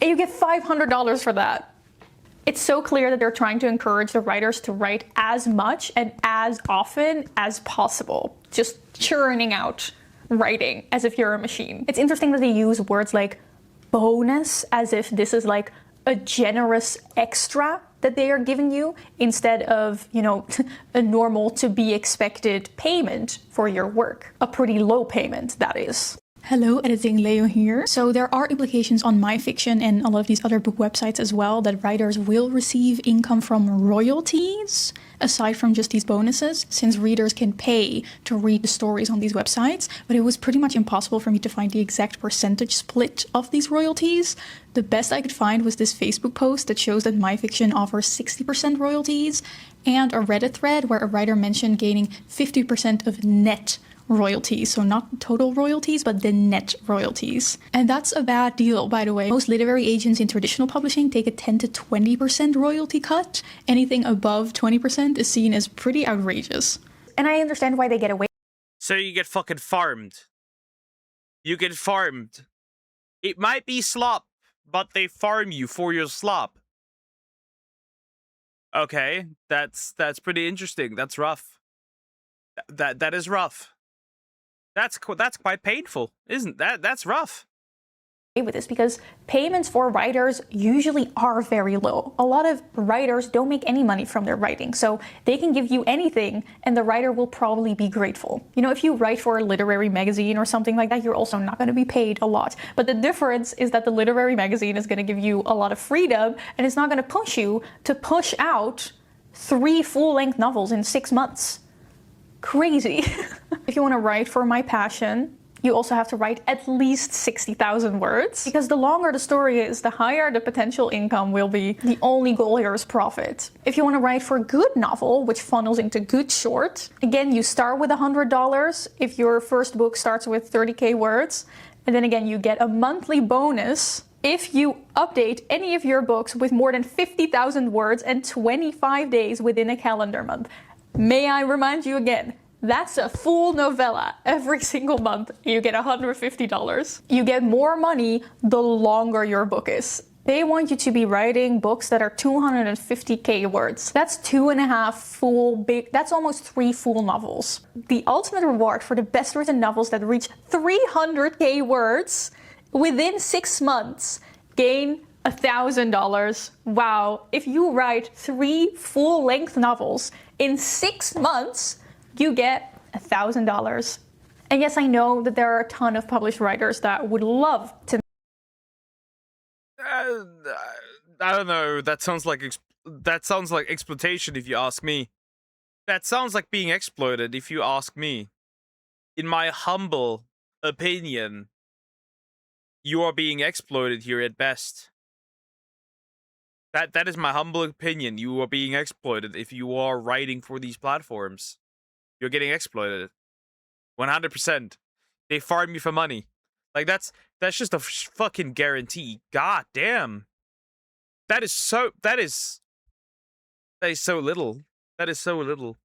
And you get $500 for that. It's so clear that they're trying to encourage the writers to write as much and as often as possible. Just churning out writing as if you're a machine. It's interesting that they use words like bonus as if this is like a generous extra that they are giving you instead of, you know, a normal to be expected payment for your work. A pretty low payment, that is. Hello, Editing Leo here. So there are implications on my fiction and a lot of these other book websites as well that writers will receive income from royalties, aside from just these bonuses, since readers can pay to read the stories on these websites. But it was pretty much impossible for me to find the exact percentage split of these royalties. The best I could find was this Facebook post that shows that my fiction offers 60% royalties, and a Reddit thread where a writer mentioned gaining 50% of net royalties. So not total royalties, but the net royalties. And that's a bad deal, by the way. Most literary agents in traditional publishing take a 10 to 20% royalty cut. Anything above 20% is seen as pretty outrageous. And I understand why they get away. So you get fucking farmed. You get farmed. It might be slop, but they farm you for your slop. Okay, that's pretty interesting. That's rough. That is rough. That's quite painful, isn't that? That's rough. With this because payments for writers usually are very low. A lot of writers don't make any money from their writing, so they can give you anything and the writer will probably be grateful. You know, if you write for a literary magazine or something like that, you're also not going to be paid a lot. But the difference is that the literary magazine is going to give you a lot of freedom and it's not going to push you to push out 3 full-length novels in 6 months. Crazy. If you want to write for my passion, you also have to write at least 60,000 words, because the longer the story is, the higher the potential income will be. The only goal here is profit. If you want to write for a good novel, which funnels into good short, again, you start with $100 if your first book starts with 30k words, and then again, you get a monthly bonus if you update any of your books with more than 50,000 words and 25 days within a calendar month. May I remind you again, that's a full novella. Every single month, you get $150. You get more money the longer your book is. They want you to be writing books that are 250k words. That's 2.5 that's almost 3 full novels. The ultimate reward for the best written novels that reach 300k words within 6 months gain $1,000. Wow. If you write 3 full-length novels in 6 months, you get $1,000. And yes, I know that there are a ton of published writers that would love to. I don't know. That sounds like exploitation, if you ask me. That sounds like being exploited, if you ask me. In my humble opinion, you are being exploited here at best. That is my humble opinion. You are being exploited if you are writing for these platforms. You're getting exploited. 100%. They farm you for money. Like, that's just a fucking guarantee. God damn. That is so little. That is so little.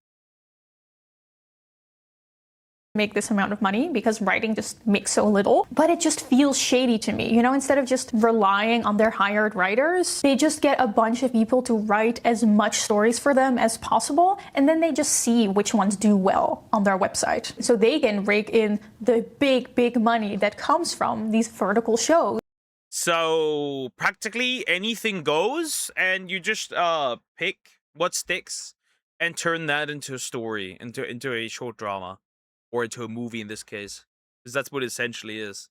Make this amount of money because writing just makes so little, but it just feels shady to me. You know, instead of just relying on their hired writers, they just get a bunch of people to write as much stories for them as possible, and then they just see which ones do well on their website. So they can rake in the big money that comes from these vertical shows. So practically anything goes, and you just pick what sticks and turn that into a story, into a short drama. Or into a movie in this case, because that's what it essentially is.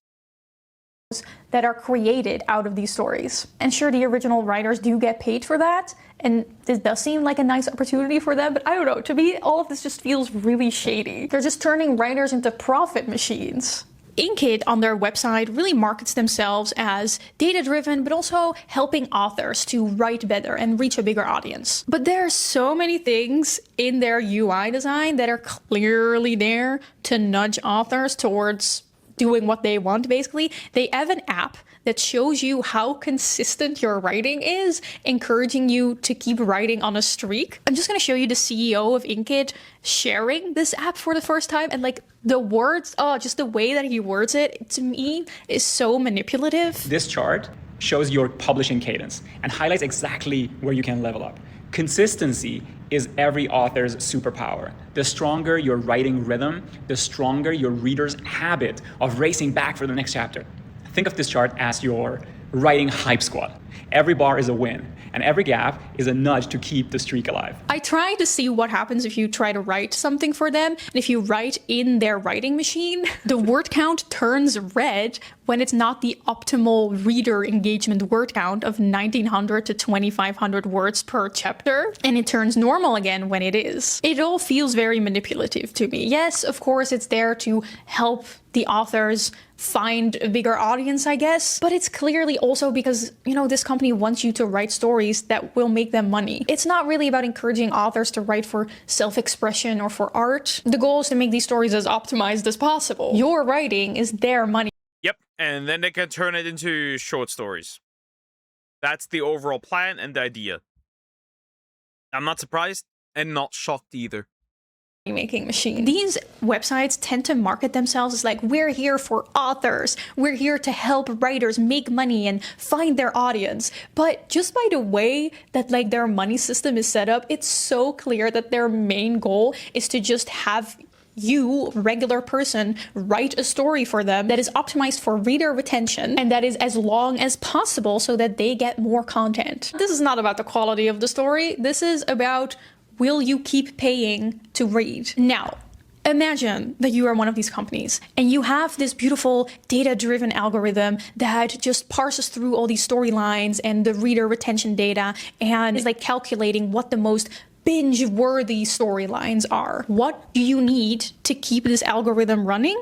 That are created out of these stories. And sure, the original writers do get paid for that, and this does seem like a nice opportunity for them, but I don't know, to me, all of this just feels really shady. They're just turning writers into profit machines. Inkit on their website really markets themselves as data-driven, but also helping authors to write better and reach a bigger audience. But there are so many things in their UI design that are clearly there to nudge authors towards doing what they want, basically. They have an app that shows you how consistent your writing is, encouraging you to keep writing on a streak. I'm just gonna show you the CEO of Inkit sharing this app for the first time, and like the words, just the way that he words it, to me, is so manipulative. This chart shows your publishing cadence and highlights exactly where you can level up. Consistency is every author's superpower. The stronger your writing rhythm, the stronger your reader's habit of racing back for the next chapter. Think of this chart as your writing hype squad. Every bar is a win, and every gap is a nudge to keep the streak alive. I try to see what happens if you try to write something for them, and if you write in their writing machine, the word count turns red when it's not the optimal reader engagement word count of 1900 to 2500 words per chapter, and it turns normal again when it is. It all feels very manipulative to me. Yes, of course, it's there to help the authors find a bigger audience, I guess, but it's clearly also because, you know, this company wants you to write stories that will make them money. It's not really about encouraging authors to write for self-expression or for art. The goal is to make these stories as optimized as possible. Your writing is their money. Yep, and then they can turn it into short stories. That's the overall plan and the idea. I'm not surprised and not shocked either. Making machine. These websites tend to market themselves as like, we're here for authors, we're here to help writers make money and find their audience. But just by the way that like their money system is set up, it's so clear that their main goal is to just have you, regular person, write a story for them that is optimized for reader retention and that is as long as possible so that they get more content. This is not about the quality of the story. This is about, will you keep paying to read? Now, imagine that you are one of these companies and you have this beautiful data-driven algorithm that just parses through all these storylines and the reader retention data and is like calculating what the most binge-worthy storylines are. What do you need to keep this algorithm running?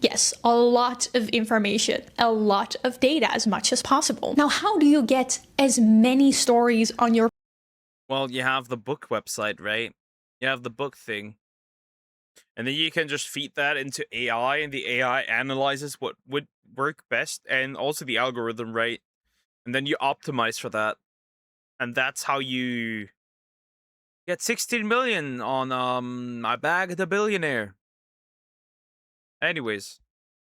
Yes, a lot of information, a lot of data, as much as possible. Now, how do you get as many stories on your... Well, you have the book website, right? You have the book thing. And then you can just feed that into AI, and the AI analyzes what would work best, and also the algorithm, right? And then you optimize for that. And that's how you get 16 million on I Bag the Billionaire. Anyways,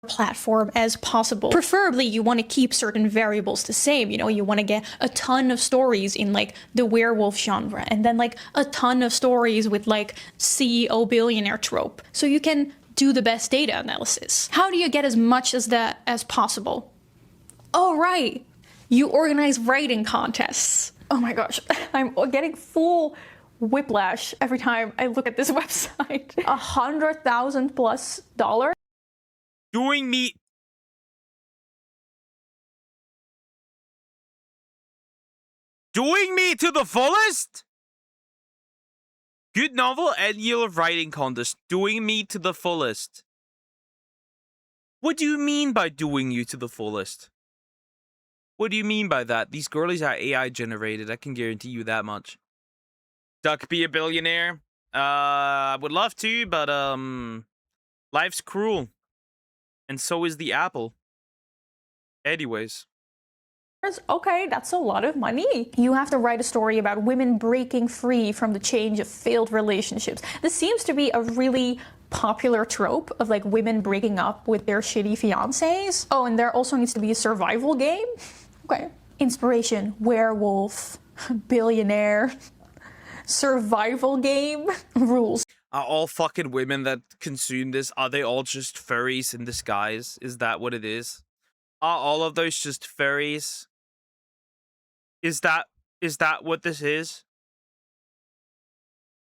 platform as possible. Preferably, you want to keep certain variables the same. You know, you want to get a ton of stories in like the werewolf genre, and then like a ton of stories with like CEO billionaire trope. So you can do the best data analysis. How do you get as much as that as possible? Oh, right. You organize writing contests. Oh my gosh, I'm getting full whiplash every time I look at this website. $100,000+ Doing me to the fullest? Good novel, annual writing contest. Doing me to the fullest. What do you mean by doing you to the fullest? What do you mean by that? These girlies are AI generated. I can guarantee you that much. Duck be a billionaire? I would love to, but life's cruel. And so is the apple. Anyways. Okay, that's a lot of money. You have to write a story about women breaking free from the change of failed relationships. This seems to be a really popular trope of like women breaking up with their shitty fiancés. Oh, and there also needs to be a survival game. Okay. Inspiration, werewolf, billionaire, survival game, rules. Are all fucking women that consume this, are they all just furries in disguise? Is that what it is? Are all of those just furries? Is that what this is?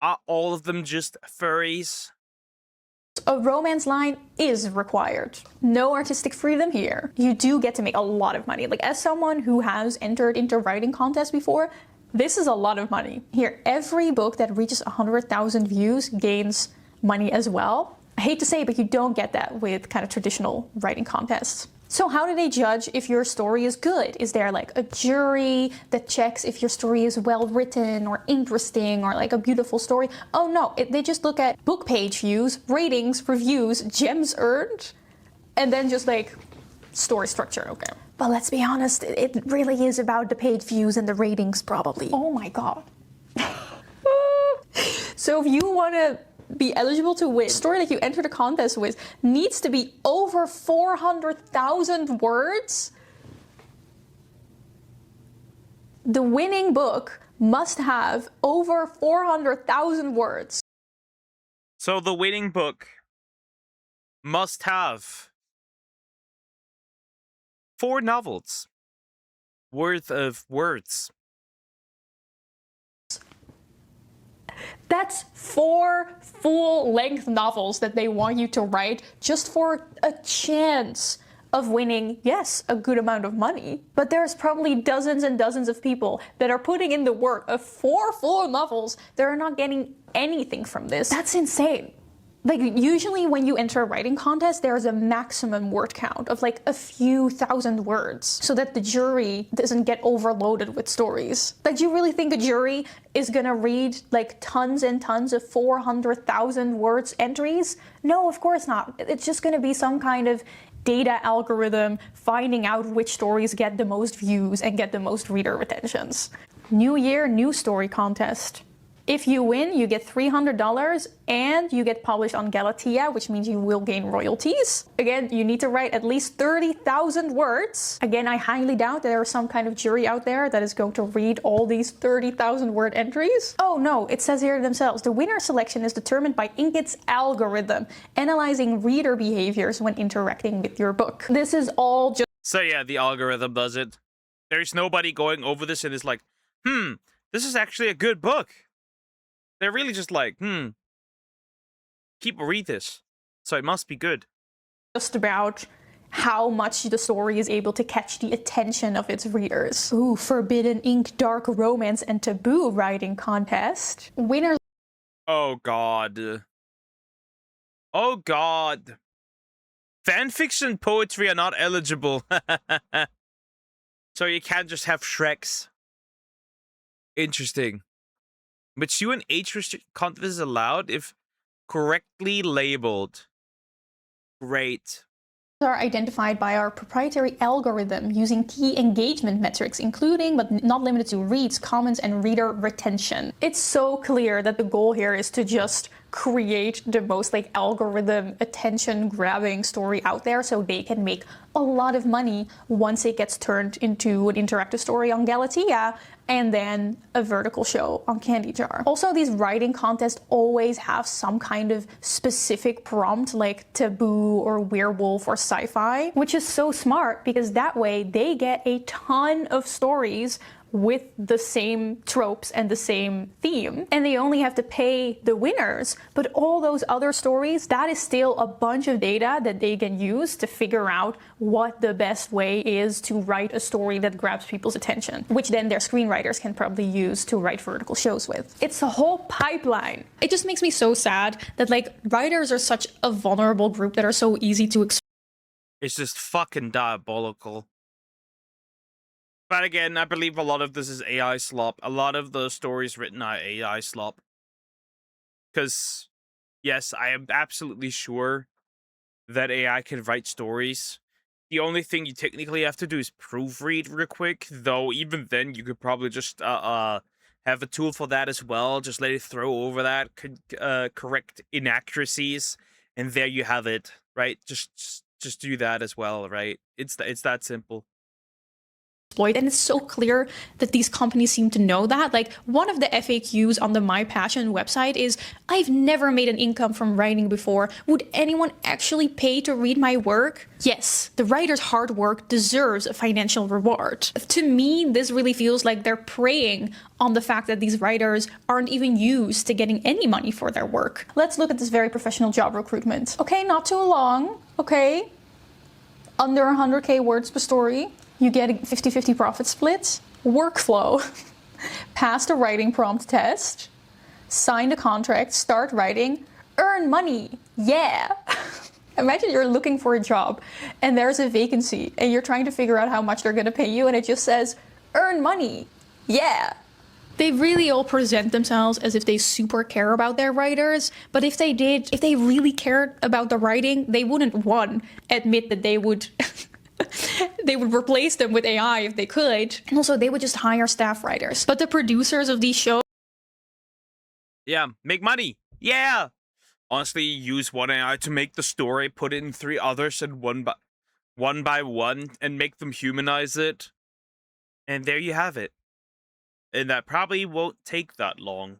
Are all of them just furries? A romance line is required. No artistic freedom here. You do get to make a lot of money. Like, as someone who has entered into writing contests before, this is a lot of money. Here, every book that reaches 100,000 views gains money as well. I hate to say it, but you don't get that with kind of traditional writing contests. So how do they judge if your story is good? Is there like a jury that checks if your story is well written or interesting or like a beautiful story? Oh no, they just look at book page views, ratings, reviews, gems earned, and then just like story structure, okay. But let's be honest, it really is about the page views and the ratings probably. Oh my god. So if you want to be eligible to win, the story that you enter the contest with needs to be over 400,000 words. The winning book must have over 400,000 words. So the winning book must have 4 novels worth of words. That's 4 full-length novels that they want you to write just for a chance of winning, yes, a good amount of money. But there's probably dozens and dozens of people that are putting in the work of 4 full novels that are not getting anything from this. That's insane. Like, usually when you enter a writing contest, there's a maximum word count of like a few thousand words so that the jury doesn't get overloaded with stories. Like, do you really think a jury is gonna read like tons and tons of 400,000 words entries? No, of course not. It's just gonna be some kind of data algorithm finding out which stories get the most views and get the most reader retentions. New year, new story contest. If you win, you get $300 and you get published on Galatea, which means you will gain royalties. Again, you need to write at least 30,000 words. Again, I highly doubt that there is some kind of jury out there that is going to read all these 30,000 word entries. Oh no, it says here themselves, the winner selection is determined by Inkit's algorithm, analyzing reader behaviors when interacting with your book. This is all just... So yeah, the algorithm does it. There's nobody going over this and is like, this is actually a good book. They're really just like, read this. So it must be good. Just about how much the story is able to catch the attention of its readers. Ooh, Forbidden Ink Dark Romance and Taboo Writing Contest. Winners... Oh god. Oh god. Fanfiction and poetry are not eligible. So you can't just have Shreks. Interesting. But you and age restricted content is allowed if correctly labeled. Great. Are identified by our proprietary algorithm using key engagement metrics, including but not limited to reads, comments, and reader retention. It's so clear that the goal here is to just create the most like algorithm attention grabbing story out there so they can make a lot of money once it gets turned into an interactive story on Galatea and then a vertical show on Candy Jar. Also, these writing contests always have some kind of specific prompt like taboo or werewolf or sci-fi, which is so smart because that way they get a ton of stories with the same tropes and the same theme. And they only have to pay the winners, but all those other stories, that is still a bunch of data that they can use to figure out what the best way is to write a story that grabs people's attention, which then their screenwriters can probably use to write vertical shows with. It's a whole pipeline. It just makes me so sad that like writers are such a vulnerable group that are so easy to It's just fucking diabolical. But again, I believe a lot of this is AI slop. A lot of the stories written are AI slop. Because, yes, I am absolutely sure that AI can write stories. The only thing you technically have to do is proofread real quick. Though, even then, you could probably just have a tool for that as well. Just let it throw over that, correct inaccuracies. And there you have it, right? Just do that as well, right? It's that simple. exploit, and it's so clear that these companies seem to know that. Like, one of the FAQs on the My Passion website is, I've never made an income from writing before. Would anyone actually pay to read my work? Yes, the writer's hard work deserves a financial reward. To me, this really feels like they're preying on the fact that these writers aren't even used to getting any money for their work. Let's look at this very professional job recruitment. Okay, not too long, okay? Under 100k words per story. You get a 50-50 profit split. Workflow. Pass the writing prompt test. Sign the contract, start writing, earn money. Yeah. Imagine you're looking for a job and there's a vacancy and you're trying to figure out how much they're going to pay you and it just says, earn money. Yeah. They really all present themselves as if they super care about their writers, but if they really cared about the writing, they wouldn't, one, admit that they would they would replace them with AI if they could, and also they would just hire staff writers. But the producers of these shows, yeah, make money. Yeah. Honestly, use one AI to make the story, put in 3 others, and one by one, and make them humanize it. And there you have it. And that probably won't take that long.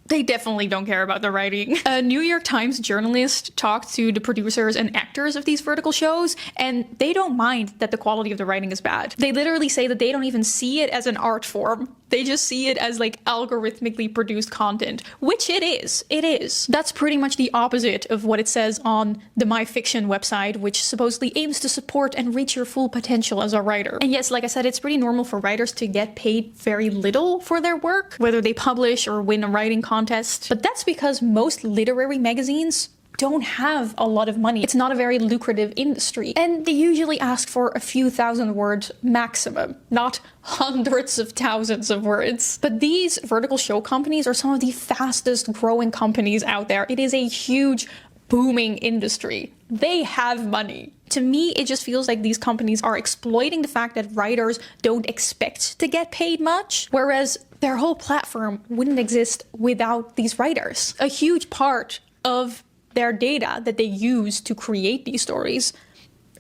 they definitely don't care about the writing. A New York Times journalist talked to the producers and actors of these vertical shows, and they don't mind that the quality of the writing is bad. They literally say that they don't even see it as an art form. They just see it as like algorithmically produced content, which it is. It is. That's pretty much the opposite of what it says on the My Fiction website, which supposedly aims to support and reach your full potential as a writer. And yes, like I said, it's pretty normal for writers to get paid very little for their work, whether they publish or win a writing contest. But that's because most literary magazines don't have a lot of money. It's not a very lucrative industry. And they usually ask for a few thousand words maximum, not hundreds of thousands of words. But these vertical show companies are some of the fastest growing companies out there. It is a huge, booming industry. They have money. To me, it just feels like these companies are exploiting the fact that writers don't expect to get paid much, whereas their whole platform wouldn't exist without these writers. A huge part of their data that they use to create these stories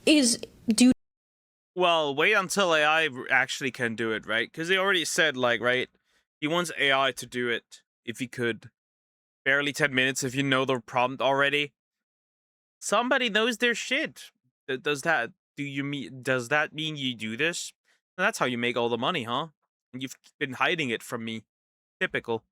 is due. Well, wait until AI actually can do it, right? Because they already said, like, right, he wants AI to do it if he could. Barely 10 minutes if you know the prompt already. Somebody knows their shit. Does that mean you do this? That's how you make all the money, huh? And you've been hiding it from me. Typical.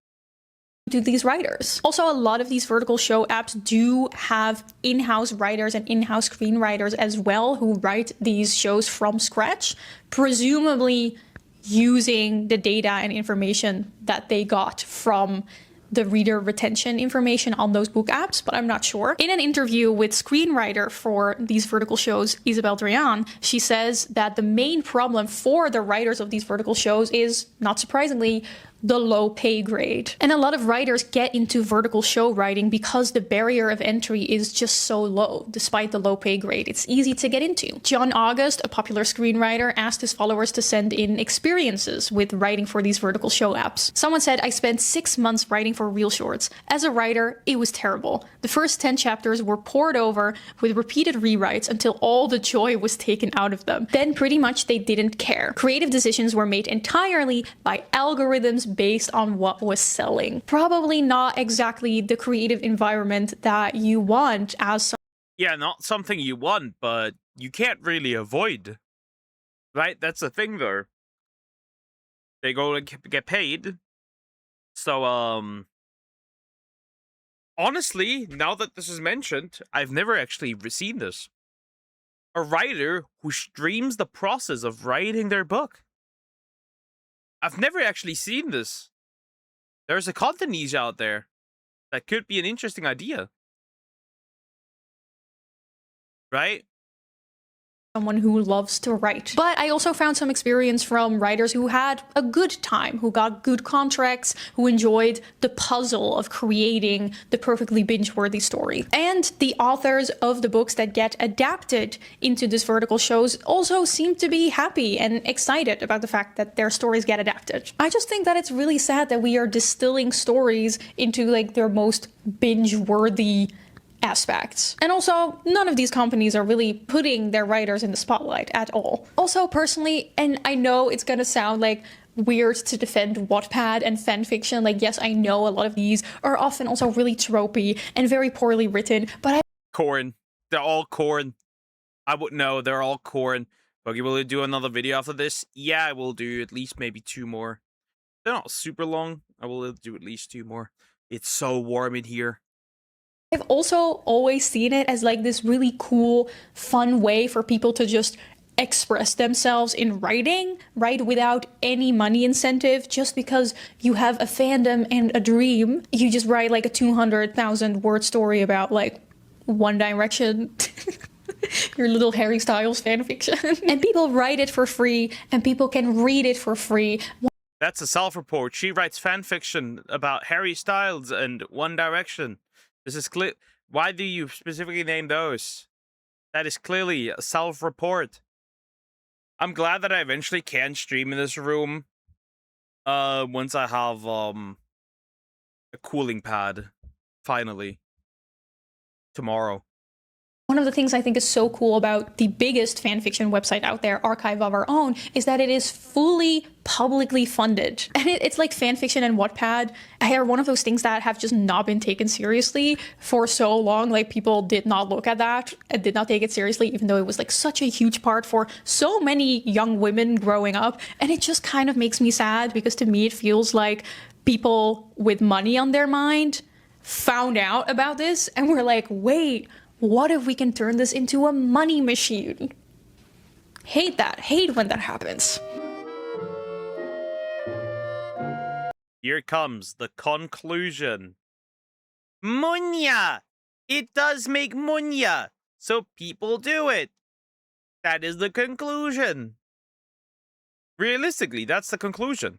To these writers. Also, a lot of these vertical show apps do have in-house writers and in-house screenwriters as well who write these shows from scratch, presumably using the data and information that they got from the reader retention information on those book apps, but I'm not sure. In an interview with screenwriter for these vertical shows, Isabel Drian, she says that the main problem for the writers of these vertical shows is, not surprisingly, the low pay grade. And a lot of writers get into vertical show writing because the barrier of entry is just so low, despite the low pay grade. It's easy to get into. John August, a popular screenwriter, asked his followers to send in experiences with writing for these vertical show apps. Someone said, I spent 6 months writing for Reel Shorts. As a writer, it was terrible. The first 10 chapters were poured over with repeated rewrites until all the joy was taken out of them. Then pretty much they didn't care. Creative decisions were made entirely by algorithms based on what was selling. Probably not exactly the creative environment that you want as Yeah, not something you want, but you can't really avoid. Right? That's the thing, though. They go and get paid. So, honestly, now that this is mentioned, I've never actually seen this. A writer who streams the process of writing their book. I've never actually seen this. There's a content niche out there that could be an interesting idea. Right? someone who loves to write. But I also found some experience from writers who had a good time, who got good contracts, who enjoyed the puzzle of creating the perfectly binge-worthy story. And the authors of the books that get adapted into this vertical shows also seem to be happy and excited about the fact that their stories get adapted. I just think that it's really sad that we are distilling stories into like their most binge-worthy aspects. And also, none of these companies are really putting their writers in the spotlight at all. Also, personally, and I know it's gonna sound like weird to defend Wattpad and fanfiction, like yes, I know a lot of these are often also really tropey and very poorly written, but Corn. They're all corn. I wouldn't know, they're all corn. Buggy, will you do another video after this? Yeah, I will do at least maybe 2 more. They're not super long. I will do at least 2 more. It's so warm in here. I've also always seen it as like this really cool, fun way for people to just express themselves in writing, right, without any money incentive, just because you have a fandom and a dream. You just write like a 200,000 word story about like One Direction. Your little Harry Styles fanfiction. And people write it for free, and people can read it for free. That's a self-report. She writes fanfiction about Harry Styles and One Direction. This is clear. Why do you specifically name those? That is clearly a self-report. I'm glad that I eventually can stream in this room. Once I have a cooling pad, finally, tomorrow. One of the things I think is so cool about the biggest fanfiction website out there, Archive of Our Own, is that it is fully publicly funded. And it's like fanfiction and Wattpad are one of those things that have just not been taken seriously for so long. Like people did not look at that and did not take it seriously, even though it was like such a huge part for so many young women growing up. And it just kind of makes me sad because to me it feels like people with money on their mind found out about this and were like, wait, what if we can turn this into a money machine? Hate that. Hate when that happens. Here comes the conclusion. Munya! It does make munya, so people do it. That is the conclusion. Realistically, that's the conclusion.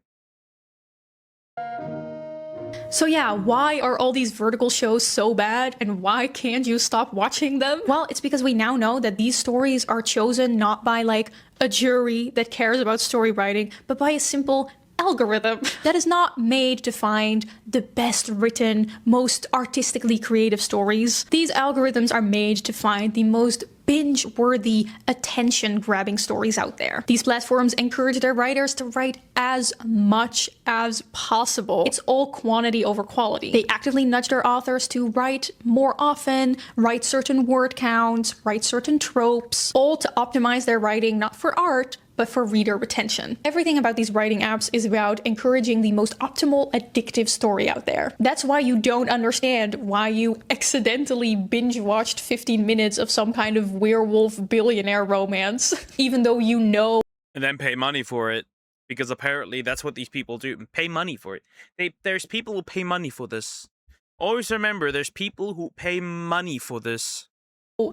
So yeah, why are all these vertical shows so bad and why can't you stop watching them? Well, it's because we now know that these stories are chosen not by like a jury that cares about story writing, but by a simple algorithm that is not made to find the best written, most artistically creative stories. These algorithms are made to find the most binge-worthy, attention-grabbing stories out there. These platforms encourage their writers to write as much as possible. It's all quantity over quality. They actively nudge their authors to write more often, write certain word counts, write certain tropes, all to optimize their writing not for art, but for reader retention. Everything about these writing apps is about encouraging the most optimal, addictive story out there. That's why you don't understand why you accidentally binge-watched 15 minutes of some kind of werewolf billionaire romance, even though you know. And then pay money for it, because apparently that's what these people do. Pay money for it. There's people who pay money for this. Always remember, there's people who pay money for this.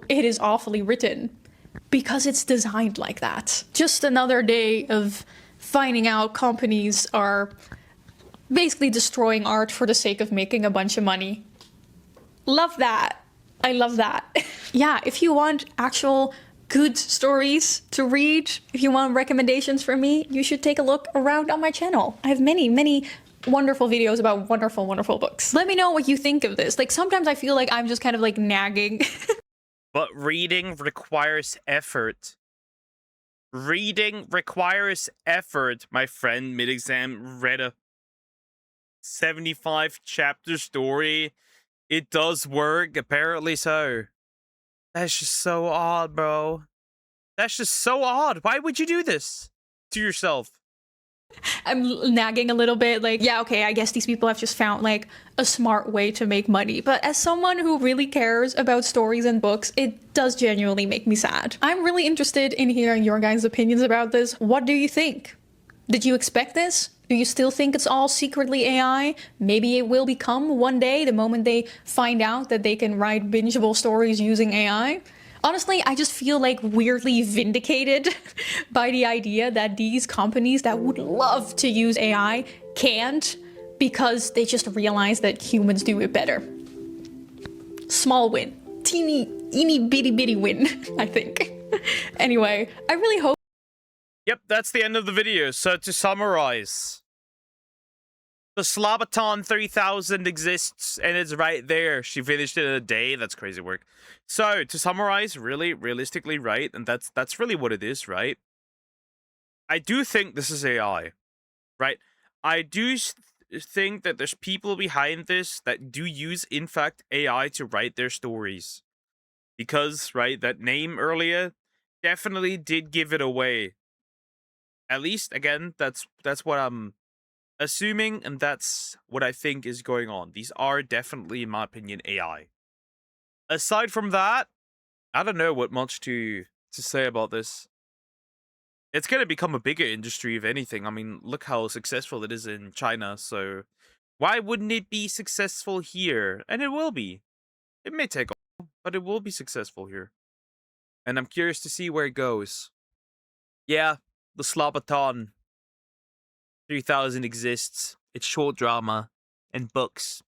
It is awfully written. Because it's designed like that. Just another day of finding out companies are basically destroying art for the sake of making a bunch of money. Love that. I love that. Yeah, if you want actual good stories to read, if you want recommendations from me, you should take a look around on my channel. I have many, many wonderful videos about wonderful, wonderful books. Let me know what you think of this. Like, sometimes I feel like I'm just kind of like nagging. But reading requires effort. Reading requires effort. My friend mid-exam read a 75 chapter story. It does work, apparently so. That's just so odd, bro. That's just so odd. Why would you do this to yourself? I'm nagging a little bit, like, yeah, okay, I guess these people have just found like a smart way to make money. But as someone who really cares about stories and books, it does genuinely make me sad. I'm really interested in hearing your guys' opinions about this. What do you think? Did you expect this? Do you still think it's all secretly AI? Maybe it will become one day, the moment they find out that they can write bingeable stories using AI. Honestly, I just feel like weirdly vindicated by the idea that these companies that would love to use AI can't, because they just realize that humans do it better. Small win. Teeny bitty bitty win, I think. Anyway, I really hope. Yep, that's the end of the video. So to summarize, the Slobaton 3000 exists and it's right there. She finished it in a day. That's crazy work. So to summarize, really, realistically, right? And that's really what it is, right? I do think this is AI, right? I do think that there's people behind this that do use, in fact, AI to write their stories. Because, right, that name earlier definitely did give it away. At least, again, that's what I'm assuming, and that's what I think is going on. These are definitely, in my opinion, AI. Aside from that, I don't know what much to say about this. It's going to become a bigger industry, if anything. I mean, look how successful it is in China, so why wouldn't it be successful here? And it will be. It may take a while, but it will be successful here. And I'm curious to see where it goes. Yeah, the Slobaton 3000 exists. It's short drama and books.